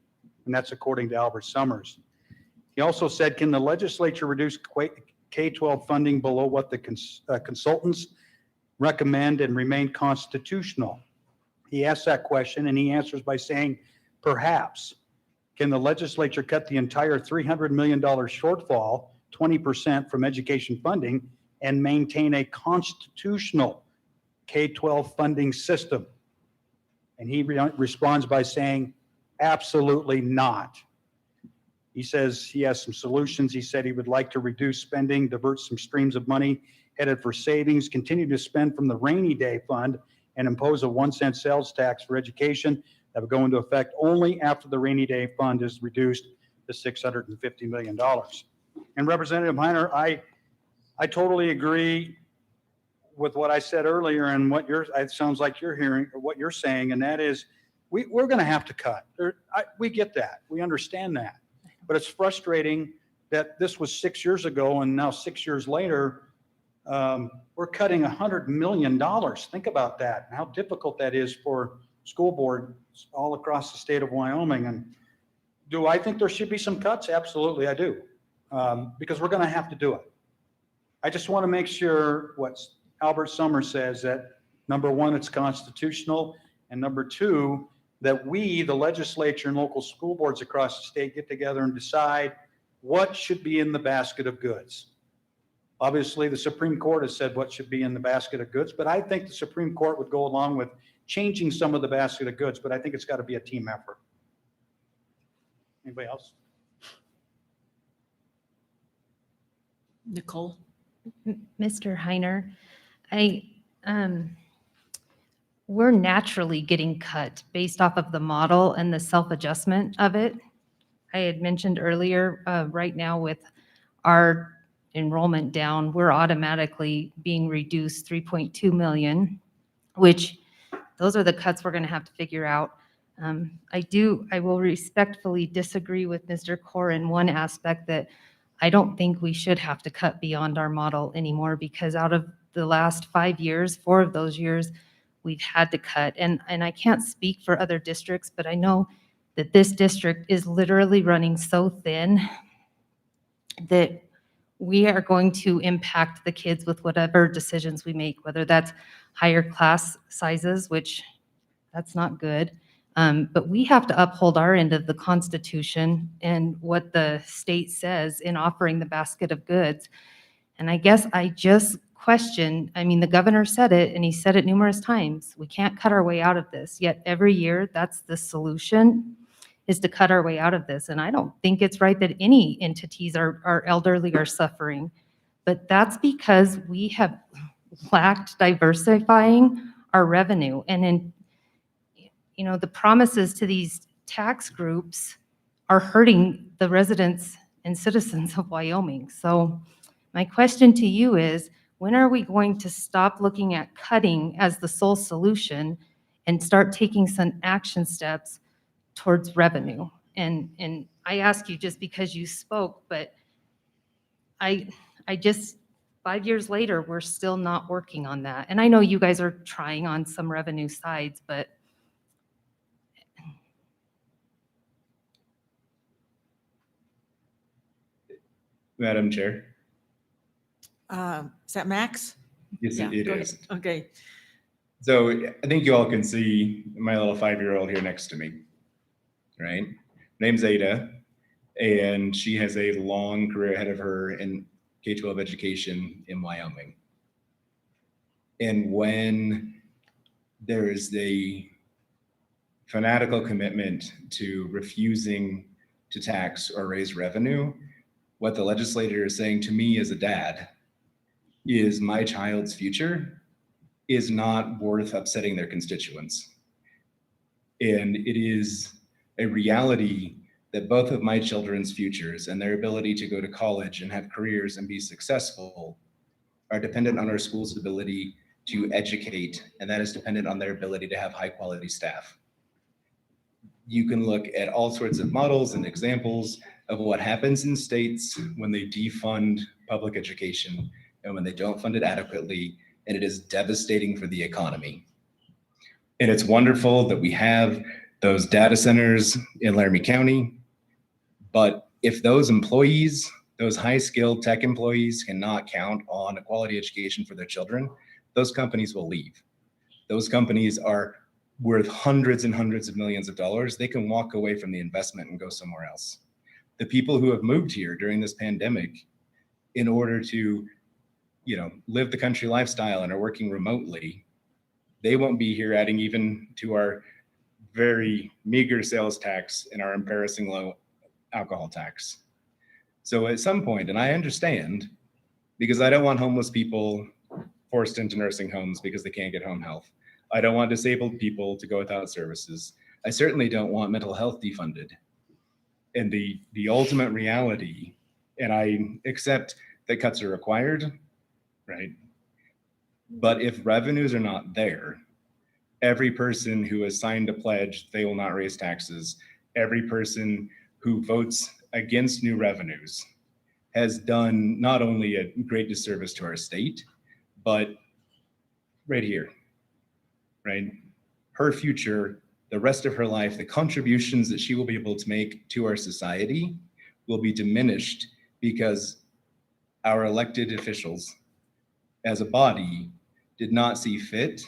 Speaker 4: And that's according to Albert Summers. He also said, can the legislature reduce K-12 funding below what the consultants recommend and remain constitutional? He asked that question and he answers by saying, perhaps. Can the legislature cut the entire $300 million shortfall, 20% from education funding, and maintain a constitutional K-12 funding system? And he responds by saying, absolutely not. He says he has some solutions. He said he would like to reduce spending, divert some streams of money headed for savings, continue to spend from the rainy day fund, and impose a 1-cent sales tax for education that would go into effect only after the rainy day fund is reduced to $650 million. And Representative Heiner, I totally agree with what I said earlier and what it sounds like you're hearing, or what you're saying, and that is we're going to have to cut. We get that. We understand that. But it's frustrating that this was 6 years ago, and now 6 years later, we're cutting $100 million. Think about that, and how difficult that is for school boards all across the state of Wyoming. And do I think there should be some cuts? Absolutely, I do, because we're going to have to do it. I just want to make sure what Albert Summers says, that number one, it's constitutional, and number two, that we, the legislature and local school boards across the state, get together and decide what should be in the basket of goods. Obviously, the Supreme Court has said what should be in the basket of goods, but I think the Supreme Court would go along with changing some of the basket of goods, but I think it's got to be a team effort. Anybody else?
Speaker 1: Nicole?
Speaker 5: Mr. Heiner, we're naturally getting cut based off of the model and the self-adjustment of it. I had mentioned earlier, right now with our enrollment down, we're automatically being reduced 3.2 million, which those are the cuts we're going to have to figure out. I will respectfully disagree with Mr. Core in one aspect, that I don't think we should have to cut beyond our model anymore, because out of the last 5 years, 4 of those years, we've had to cut. And I can't speak for other districts, but I know that this district is literally running so thin that we are going to impact the kids with whatever decisions we make, whether that's higher class sizes, which that's not good. But we have to uphold our end of the Constitution and what the state says in offering the basket of goods. And I guess I just question, I mean, the governor said it, and he said it numerous times, we can't cut our way out of this. Yet every year, that's the solution, is to cut our way out of this. And I don't think it's right that any entities are elderly or suffering. But that's because we have lacked diversifying our revenue. And in, you know, the promises to these tax groups are hurting the residents and citizens of Wyoming. So my question to you is, when are we going to stop looking at cutting as the sole solution and start taking some action steps towards revenue? And I ask you just because you spoke, but I just, 5 years later, we're still not working on that. And I know you guys are trying on some revenue sides, but
Speaker 7: Madam Chair.
Speaker 1: Is that Max?
Speaker 7: Yes,
Speaker 1: Yeah,
Speaker 7: it
Speaker 1: go
Speaker 7: is.
Speaker 1: ahead. Okay.
Speaker 7: So I think you all can see my little 5-year-old here next to me, right? Name's Ada, and she has a long career ahead of her in K-12 education in Wyoming. And when there is a fanatical commitment to refusing to tax or raise revenue, what the legislator is saying to me as a dad is my child's future is not worth upsetting their constituents. And it is a reality that both of my children's futures and their ability to go to college and have careers and be successful are dependent on our school's ability to educate, and that is dependent on their ability to have high quality staff. You can look at all sorts of models and examples of what happens in states when they defund public education and when they don't fund it adequately, and it is devastating for the economy. And it's wonderful that we have those data centers in Laramie County, but if those employees, those high-skilled tech employees cannot count on a quality education for their children, those companies will leave. Those companies are worth hundreds and hundreds of millions of dollars. They can walk away from the investment and go somewhere else. The people who have moved here during this pandemic in order to, live the country lifestyle and are working remotely, they won't be here, adding even to our very meager sales tax and our embarrassing low alcohol tax. So at some point, and I understand, because I don't want homeless people forced into nursing homes because they can't get home health. I don't want disabled people to go without services. I certainly don't want mental health defunded. And the ultimate reality, and I accept that cuts are required, right? But if revenues are not there, every person who has signed a pledge, they will not raise taxes, every person who votes against new revenues has done not only a great disservice to our state, but right here, right? Her future, the rest of her life, the contributions that she will be able to make to our society will be diminished because our elected officials as a body did not see fit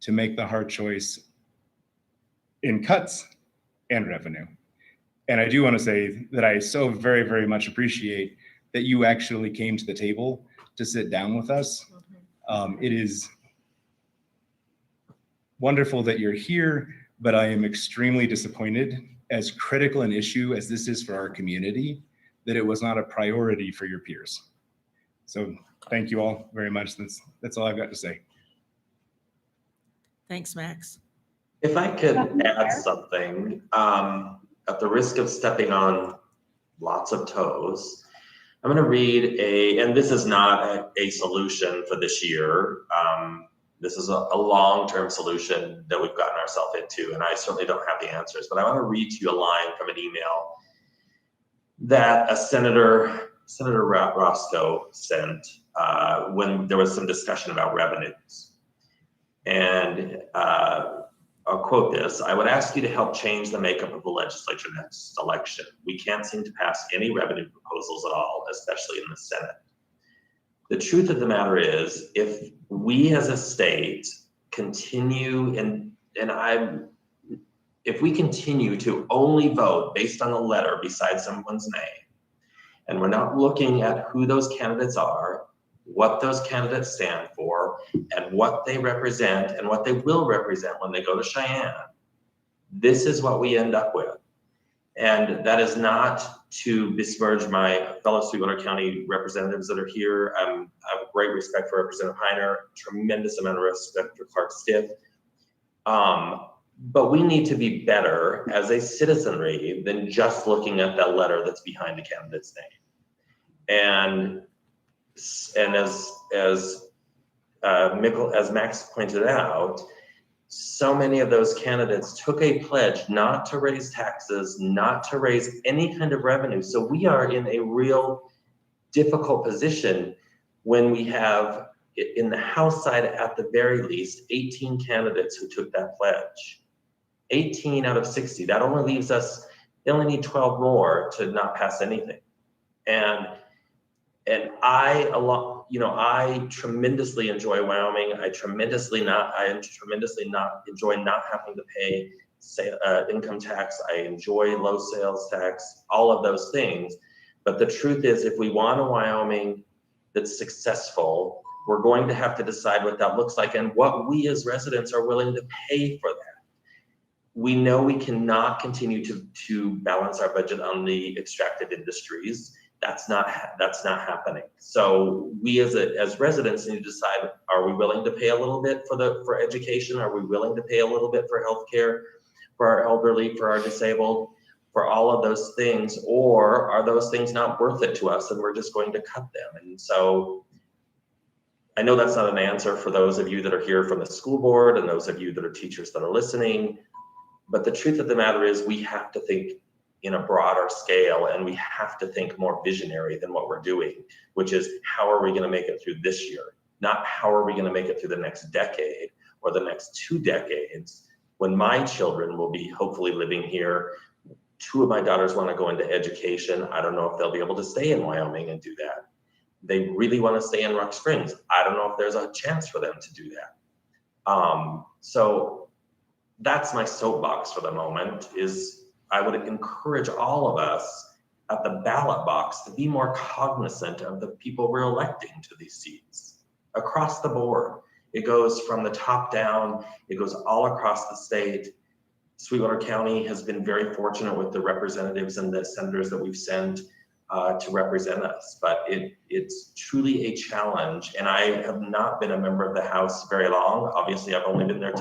Speaker 7: to make the hard choice in cuts and revenue. And I do want to say that I so very, very much appreciate that you actually came to the table to sit down with us. It is wonderful that you're here, but I am extremely disappointed, as critical an issue as this is for our community, that it was not a priority for your peers. So thank you all very much. That's all I've got to say.
Speaker 1: Thanks, Max.
Speaker 6: If I could add something, at the risk of stepping on lots of toes, I'm going to read and this is not a solution for this year. This is a long-term solution that we've gotten ourselves into, and I certainly don't have the answers, but I want to read to you a line from an email that Senator Roscoe sent when there was some discussion about revenues. And I'll quote this: "I would ask you to help change the makeup of the legislature next election. We can't seem to pass any revenue proposals at all, especially in the Senate. The truth of the matter is, if we as a state continue if we continue to only vote based on a letter beside someone's name, and we're not looking at who those candidates are, what those candidates stand for, and what they represent and what they will represent when they go to Cheyenne, this is what we end up with. And that is not to besmirch my fellow Sweetwater County representatives that are here. I have great respect for Representative Heiner, tremendous amount of respect for Clark Stiff. But we need to be better as a citizenry than just looking at that letter that's behind the candidate's name. And as Max pointed out, so many of those candidates took a pledge not to raise taxes, not to raise any kind of revenue. So we are in a real difficult position when we have, in the House side at the very least, 18 candidates who took that pledge. 18 out of 60. That only leaves us, they only need 12 more to not pass anything. And I tremendously enjoy Wyoming. I tremendously not enjoy not having to pay income tax. I enjoy low sales tax, all of those things. But the truth is, if we want a Wyoming that's successful, we're going to have to decide what that looks like and what we as residents are willing to pay for that. We know we cannot continue to balance our budget on the extractive industries. That's not happening. So we as residents need to decide: are we willing to pay a little bit for education? Are we willing to pay a little bit for healthcare, for our elderly, for our disabled, for all of those things, or are those things not worth it to us and we're just going to cut them? And so I know that's not an answer for those of you that are here from the school board and those of you that are teachers that are listening. But the truth of the matter is we have to think in a broader scale, and we have to think more visionary than what we're doing, which is how are we going to make it through this year? Not how are we going to make it through the next decade or the next 2 decades when my children will be hopefully living here. 2 of my daughters want to go into education. I don't know if they'll be able to stay in Wyoming and do that. They really want to stay in Rock Springs. I don't know if there's a chance for them to do that. So that's my soapbox for the moment, is I would encourage all of us at the ballot box to be more cognizant of the people we're electing to these seats across the board. It goes from the top down, it goes all across the state. Sweetwater County has been very fortunate with the representatives and the senators that we've sent to represent us, but it's truly a challenge. And I have not been a member of the House very long. Obviously, I've only been there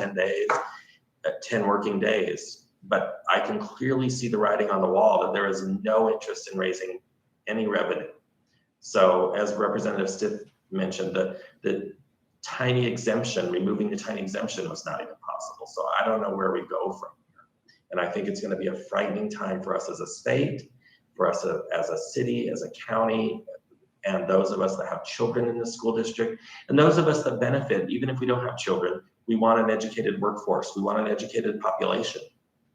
Speaker 6: 10 working days, but I can clearly see the writing on the wall that there is no interest in raising any revenue. So as Representative Stiff mentioned, the tiny exemption, removing the tiny exemption was not even possible. So I don't know where we go from here. And I think it's going to be a frightening time for us as a state, for us as a city, as a county, and those of us that have children in the school district, and those of us that benefit, even if we don't have children. We want an educated workforce. We want an educated population.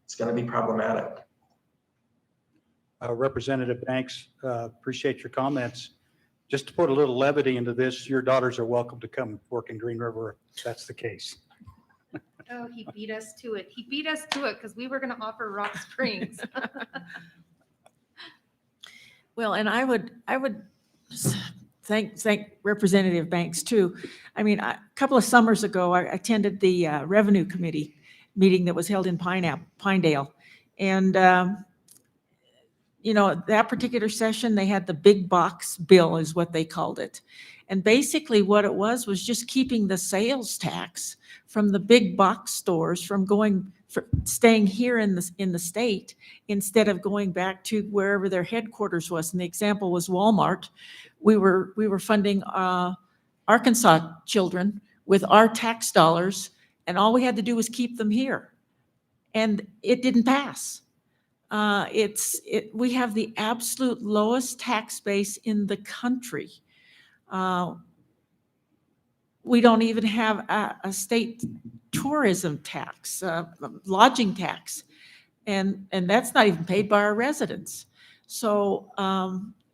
Speaker 6: It's going to be problematic.
Speaker 4: Representative Banks, appreciate your comments. Just to put a little levity into this, your daughters are welcome to come work in Green River if that's the case.
Speaker 5: Oh, he beat us to it. He beat us to it because we were going to offer Rock Springs.
Speaker 1: Well, and I would thank Representative Banks too. I mean, a couple of summers ago, I attended the Revenue Committee meeting that was held in Pinedale. And, that particular session, they had the big box bill is what they called it. And basically what it was just keeping the sales tax from the big box stores from staying here in the state instead of going back to wherever their headquarters was. And the example was Walmart. We were funding Arkansas children with our tax dollars, and all we had to do was keep them here. And it didn't pass. We have the absolute lowest tax base in the country. We don't even have a state tourism tax, lodging tax, and that's not even paid by our residents. So,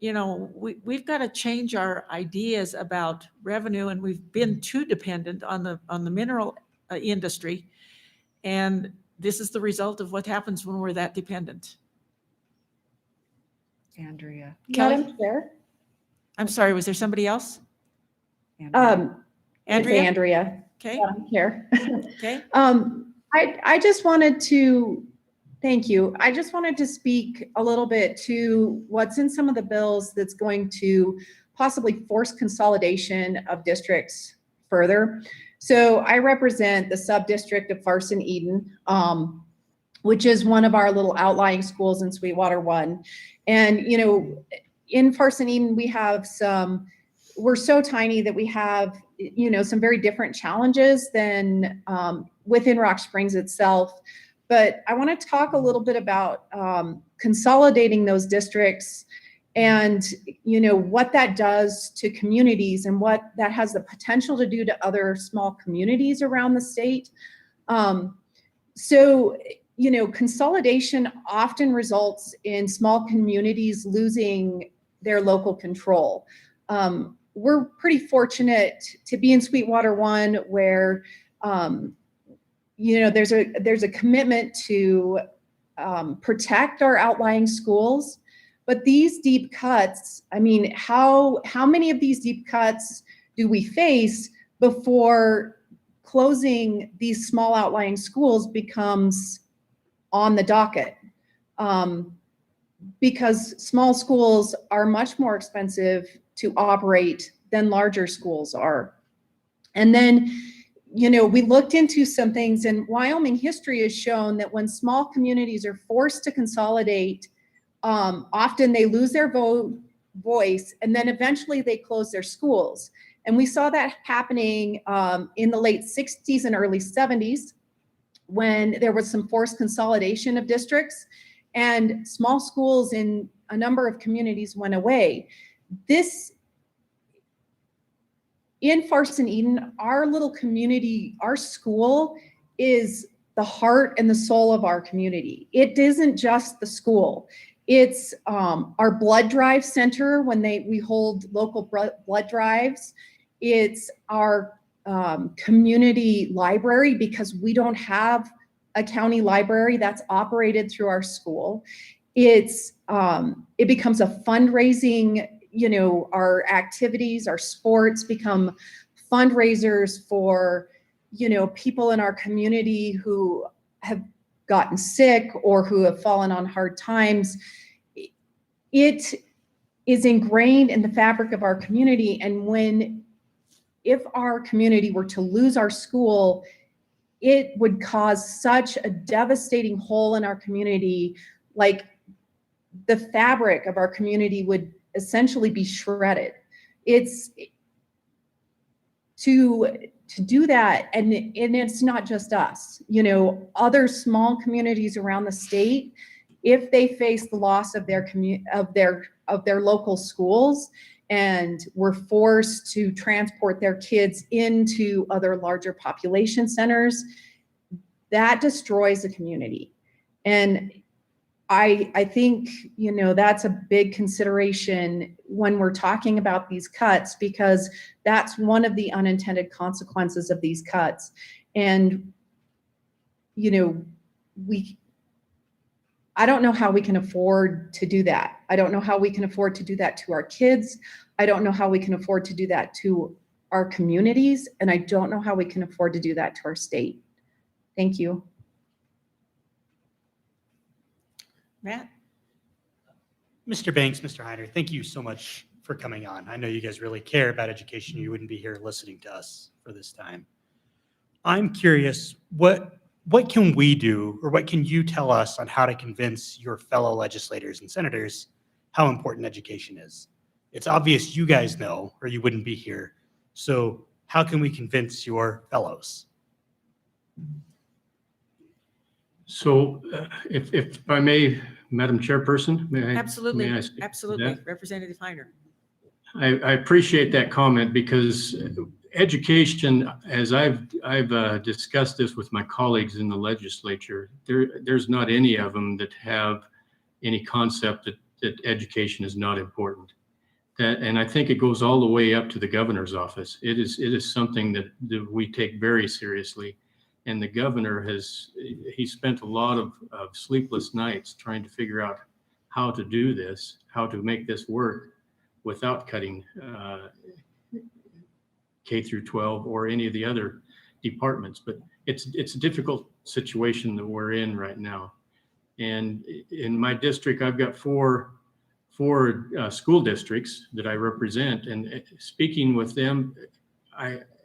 Speaker 1: we've got to change our ideas about revenue, and we've been too dependent on the mineral industry, and this is the result of what happens when we're that dependent.
Speaker 2: Andrea.
Speaker 11: Madam Chair.
Speaker 1: I'm sorry, was there somebody else?
Speaker 2: Andrea.
Speaker 11: It's
Speaker 1: Andrea?
Speaker 11: Andrea.
Speaker 1: Okay,
Speaker 11: Madam Chair.
Speaker 1: okay.
Speaker 11: I just wanted to, thank you. I just wanted to speak a little bit to what's in some of the bills that's going to possibly force consolidation of districts further. So I represent the sub-district of Farson Eden, which is one of our little outlying schools in Sweetwater 1. And, in Farson Eden, we have we're so tiny that we have, some very different challenges than within Rock Springs itself. But I want to talk a little bit about consolidating those districts and, what that does to communities and what that has the potential to do to other small communities around the state. Consolidation often results in small communities losing their local control. We're pretty fortunate to be in Sweetwater 1 where, there's a commitment to protect our outlying schools. But these deep cuts, I mean, how many of these deep cuts do we face before closing these small outlying schools becomes on the docket? Because small schools are much more expensive to operate than larger schools are. And then, we looked into some things, and Wyoming history has shown that when small communities are forced to consolidate, often they lose their voice, and then eventually they close their schools. And we saw that happening in the late 60s and early 70s when there was some forced consolidation of districts and small schools in a number of communities went away. This, in Forest and Eden, our little community, our school is the heart and the soul of our community. It isn't just the school. It's our blood drive center when we hold local blood drives. It's our community library because we don't have a county library that's operated through our school. It becomes a fundraising, our activities, our sports become fundraisers for, people in our community who have gotten sick or who have fallen on hard times. It is ingrained in the fabric of our community. And if our community were to lose our school, it would cause such a devastating hole in our community. Like the fabric of our community would essentially be shredded. It's to do that, and it's not just us, other small communities around the state, if they face the loss of their local schools and were forced to transport their kids into other larger population centers, that destroys the community. And I think, that's a big consideration when we're talking about these cuts, because that's one of the unintended consequences of these cuts. And, I don't know how we can afford to do that. I don't know how we can afford to do that to our kids. I don't know how we can afford to do that to our communities. And I don't know how we can afford to do that to our state. Thank you.
Speaker 1: Matt?
Speaker 12: Mr. Banks, Mr. Heiner, thank you so much for coming on. I know you guys really care about education. You wouldn't be here listening to us for this time. I'm curious, what can we do, or what can you tell us on how to convince your fellow legislators and senators how important education is? It's obvious you guys know, or you wouldn't be here. So how can we convince your fellows?
Speaker 10: So if I may, Madam Chairperson, may I?
Speaker 1: Absolutely,
Speaker 10: may I speak to
Speaker 1: absolutely.
Speaker 10: that?
Speaker 1: Representative Heiner.
Speaker 10: I appreciate that comment, because education, as I've discussed this with my colleagues in the legislature, there's not any of them that have any concept that education is not important. And I think it goes all the way up to the governor's office. It is something that we take very seriously. And the governor he spent a lot of sleepless nights trying to figure out how to do this, how to make this work without cutting K through 12 or any of the other departments. But it's a difficult situation that we're in right now. And in my district, I've got four school districts that I represent. And speaking with them,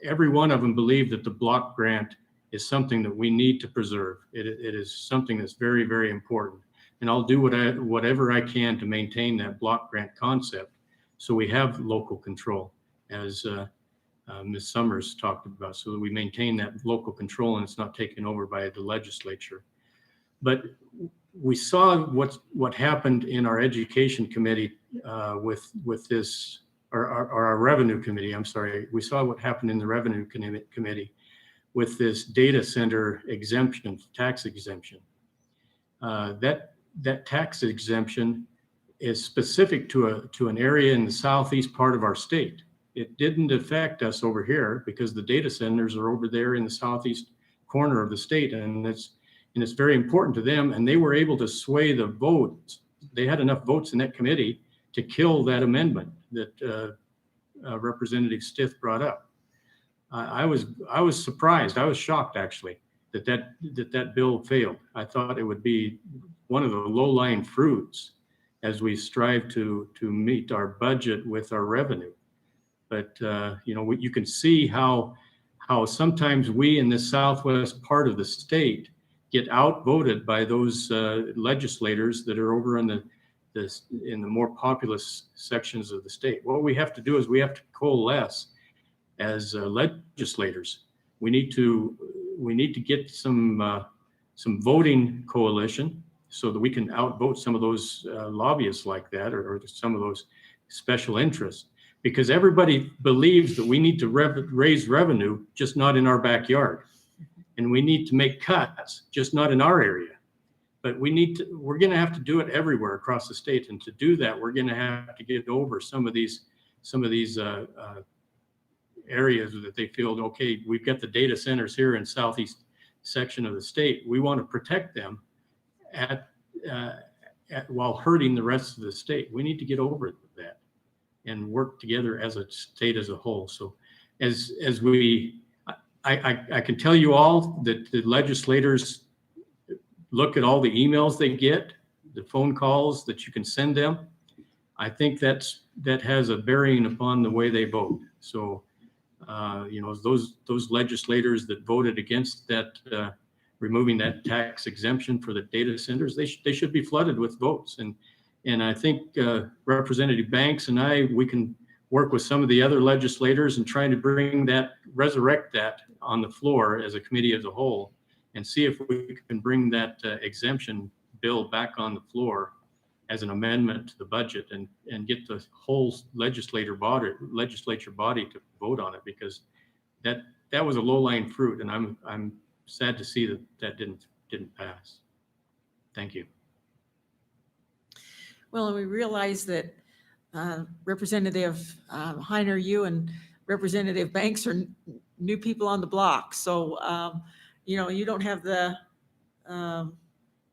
Speaker 10: every one of them believe that the block grant is something that we need to preserve. It is something that's very, very important. And I'll do whatever I can to maintain that block grant concept, so we have local control, as Ms. Summers talked about, so that we maintain that local control and it's not taken over by the legislature. But we saw what happened in our education committee with this, or our revenue committee, I'm sorry. We saw what happened in the revenue committee with this data center exemption, tax exemption. That tax exemption is specific to an area in the southeast part of our state. It didn't affect us over here because the data centers are over there in the southeast corner of the state, and it's very important to them. And they were able to sway the votes. They had enough votes in that committee to kill that amendment that Representative Stith brought up. I was surprised. I was shocked, actually, that bill failed. I thought it would be one of the low-lying fruits as we strive to meet our budget with our revenue. But you can see how sometimes we in the southwest part of the state get outvoted by those legislators that are over in the more populous sections of the state. What we have to do is we have to coalesce as legislators. We need to get some voting coalition so that we can outvote some of those lobbyists like that, or some of those special interests. Because everybody believes that we need to raise revenue, just not in our backyard. And we need to make cuts, just not in our area. But we're going to have to do it everywhere across the state. And to do that, we're going to have to get over some of these areas that they feel, okay, we've got the data centers here in southeast section of the state. We want to protect them while hurting the rest of the state. We need to get over that and work together as a state as a whole. So I can tell you all that the legislators look at all the emails they get, the phone calls that you can send them. I think that has a bearing upon the way they vote. So, those legislators that voted against that, removing that tax exemption for the data centers, they should be flooded with votes. And I think Representative Banks and we can work with some of the other legislators and try to resurrect that on the floor as a committee as a whole, and see if we can bring that exemption bill back on the floor as an amendment to the budget, and get the whole legislature body to vote on it, because that was a low-lying fruit, and I'm sad to see that didn't pass. Thank you.
Speaker 1: Well, and we realize that Representative Heiner, you and Representative Banks are new people on the block. So, you don't have the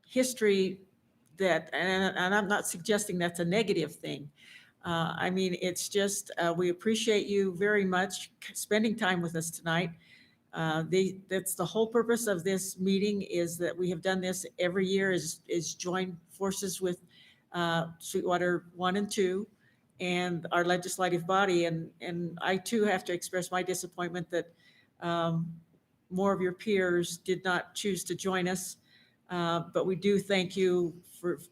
Speaker 1: history and I'm not suggesting that's a negative thing. I mean, it's just, we appreciate you very much spending time with us tonight. That's the whole purpose of this meeting, is that we have done this every year, is join forces with Sweetwater 1 and 2 and our legislative body. And I too have to express my disappointment that more of your peers did not choose to join us. But we do thank you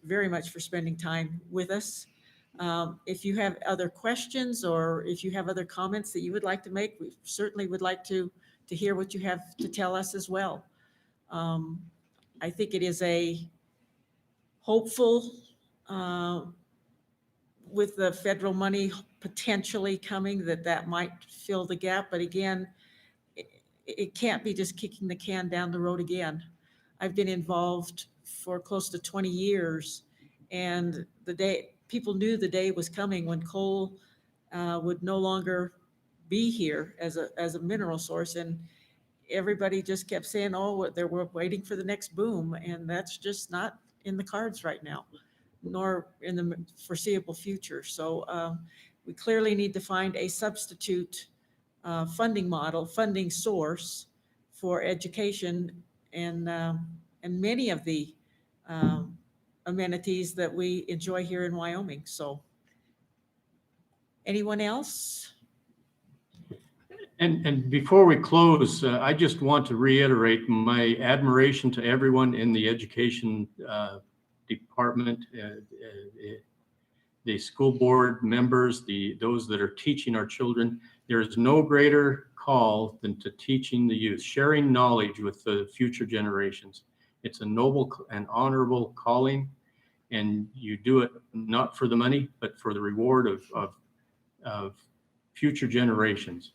Speaker 1: very much for spending time with us. If you have other questions, or if you have other comments that you would like to make, we certainly would like to hear what you have to tell us as well. I think it is a hopeful, with the federal money potentially coming, that might fill the gap. But again, it can't be just kicking the can down the road again. I've been involved for close to 20 years, and people knew the day was coming when coal would no longer be here as a mineral source, and everybody just kept saying, oh, we're waiting for the next boom, and that's just not in the cards right now, nor in the foreseeable future. So we clearly need to find a substitute funding source for education and many of the amenities that we enjoy here in Wyoming. So anyone else?
Speaker 10: And before we close, I just want to reiterate my admiration to everyone in the education department, the school board members, those that are teaching our children. There is no greater call than to teaching the youth, sharing knowledge with the future generations. It's a noble and honorable calling, and you do it not for the money, but for the reward of future generations.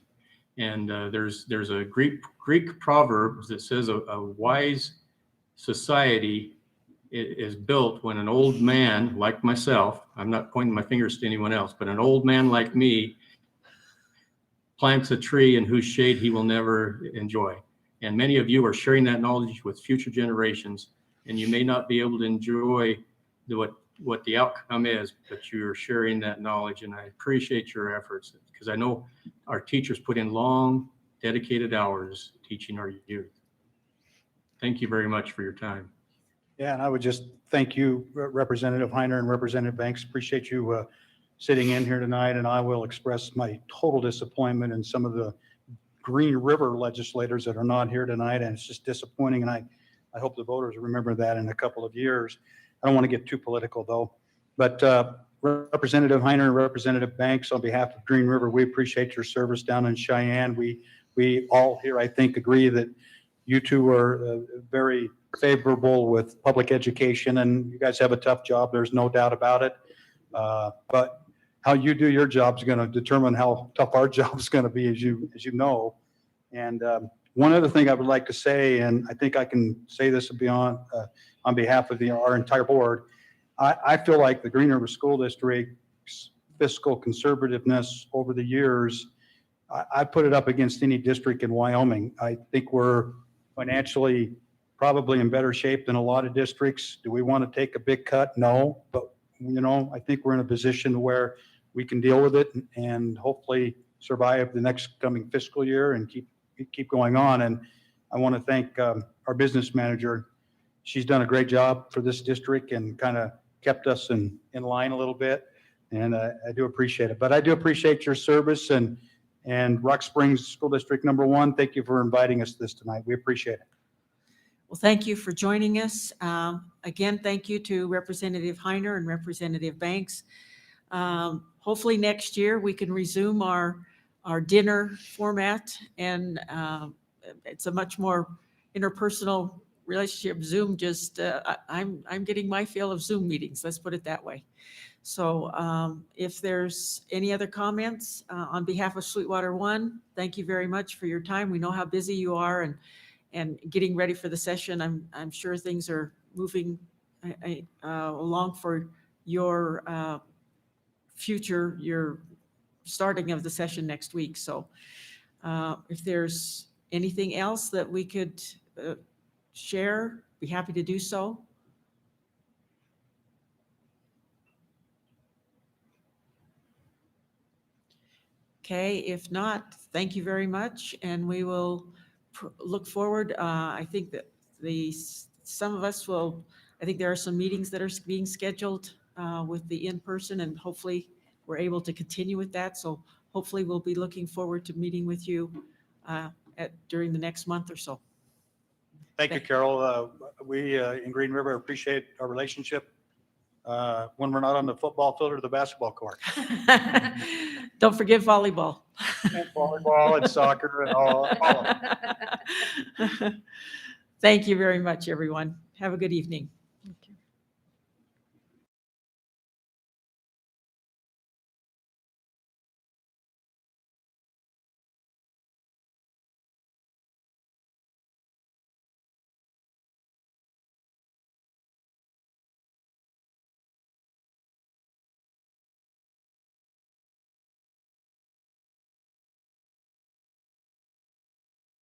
Speaker 10: And there's a Greek proverb that says a wise society is built when an old man like myself, I'm not pointing my fingers to anyone else, but an old man like me plants a tree in whose shade he will never enjoy. And many of you are sharing that knowledge with future generations, and you may not be able to enjoy what the outcome is, but you're sharing that knowledge, and I appreciate your efforts, because I know our teachers put in long, dedicated hours teaching our youth. Thank you very much for your time.
Speaker 4: Yeah, and I would just thank you, Representative Heiner and Representative Banks. Appreciate you sitting in here tonight, and I will express my total disappointment in some of the Green River legislators that are not here tonight, and it's just disappointing, and I hope the voters remember that in a couple of years. I don't want to get too political, though, but Representative Heiner and Representative Banks, on behalf of Green River, we appreciate your service down in Cheyenne. We all here, I think, agree that you two are very favorable with public education, and you guys have a tough job. There's no doubt about it. But how you do your job is going to determine how tough our job is going to be, as you know. And one other thing I would like to say, and I think I can say this beyond on behalf of our entire board, I feel like the Green River School District's fiscal conservativeness over the years, I put it up against any district in Wyoming. I think we're financially probably in better shape than a lot of districts. Do we want to take a big cut? No, but I think we're in a position where we can deal with it and hopefully survive the next coming fiscal year and keep going on. And I want to thank our business manager. She's done a great job for this district and kind of kept us in line a little bit. And I do appreciate it. But I do appreciate your service, and Rock Springs School District number 1, thank you for inviting us this tonight. We appreciate it.
Speaker 1: Well, thank you for joining us. Again, thank you to Representative Heiner and Representative Banks. Hopefully next year we can resume our dinner format, and it's a much more interpersonal relationship. Zoom just, I'm getting my fill of Zoom meetings, let's put it that way. So if there's any other comments, on behalf of Sweetwater One, thank you very much for your time. We know how busy you are and getting ready for the session. I'm sure things are moving along for your future, your starting of the session next week. So if there's anything else that we could share, be happy to do so. Okay, if not, thank you very much, and we will look forward. I think that some of us will, I think there are some meetings that are being scheduled with the in-person, and hopefully we're able to continue with that. So hopefully we'll be looking forward to meeting with you during the next month or so.
Speaker 4: Thank you, Carol. We in Green River appreciate our relationship when we're not on the football field or the basketball court.
Speaker 1: Don't forget volleyball.
Speaker 4: And volleyball and soccer and all of it.
Speaker 1: Thank you very much, everyone. Have a good evening.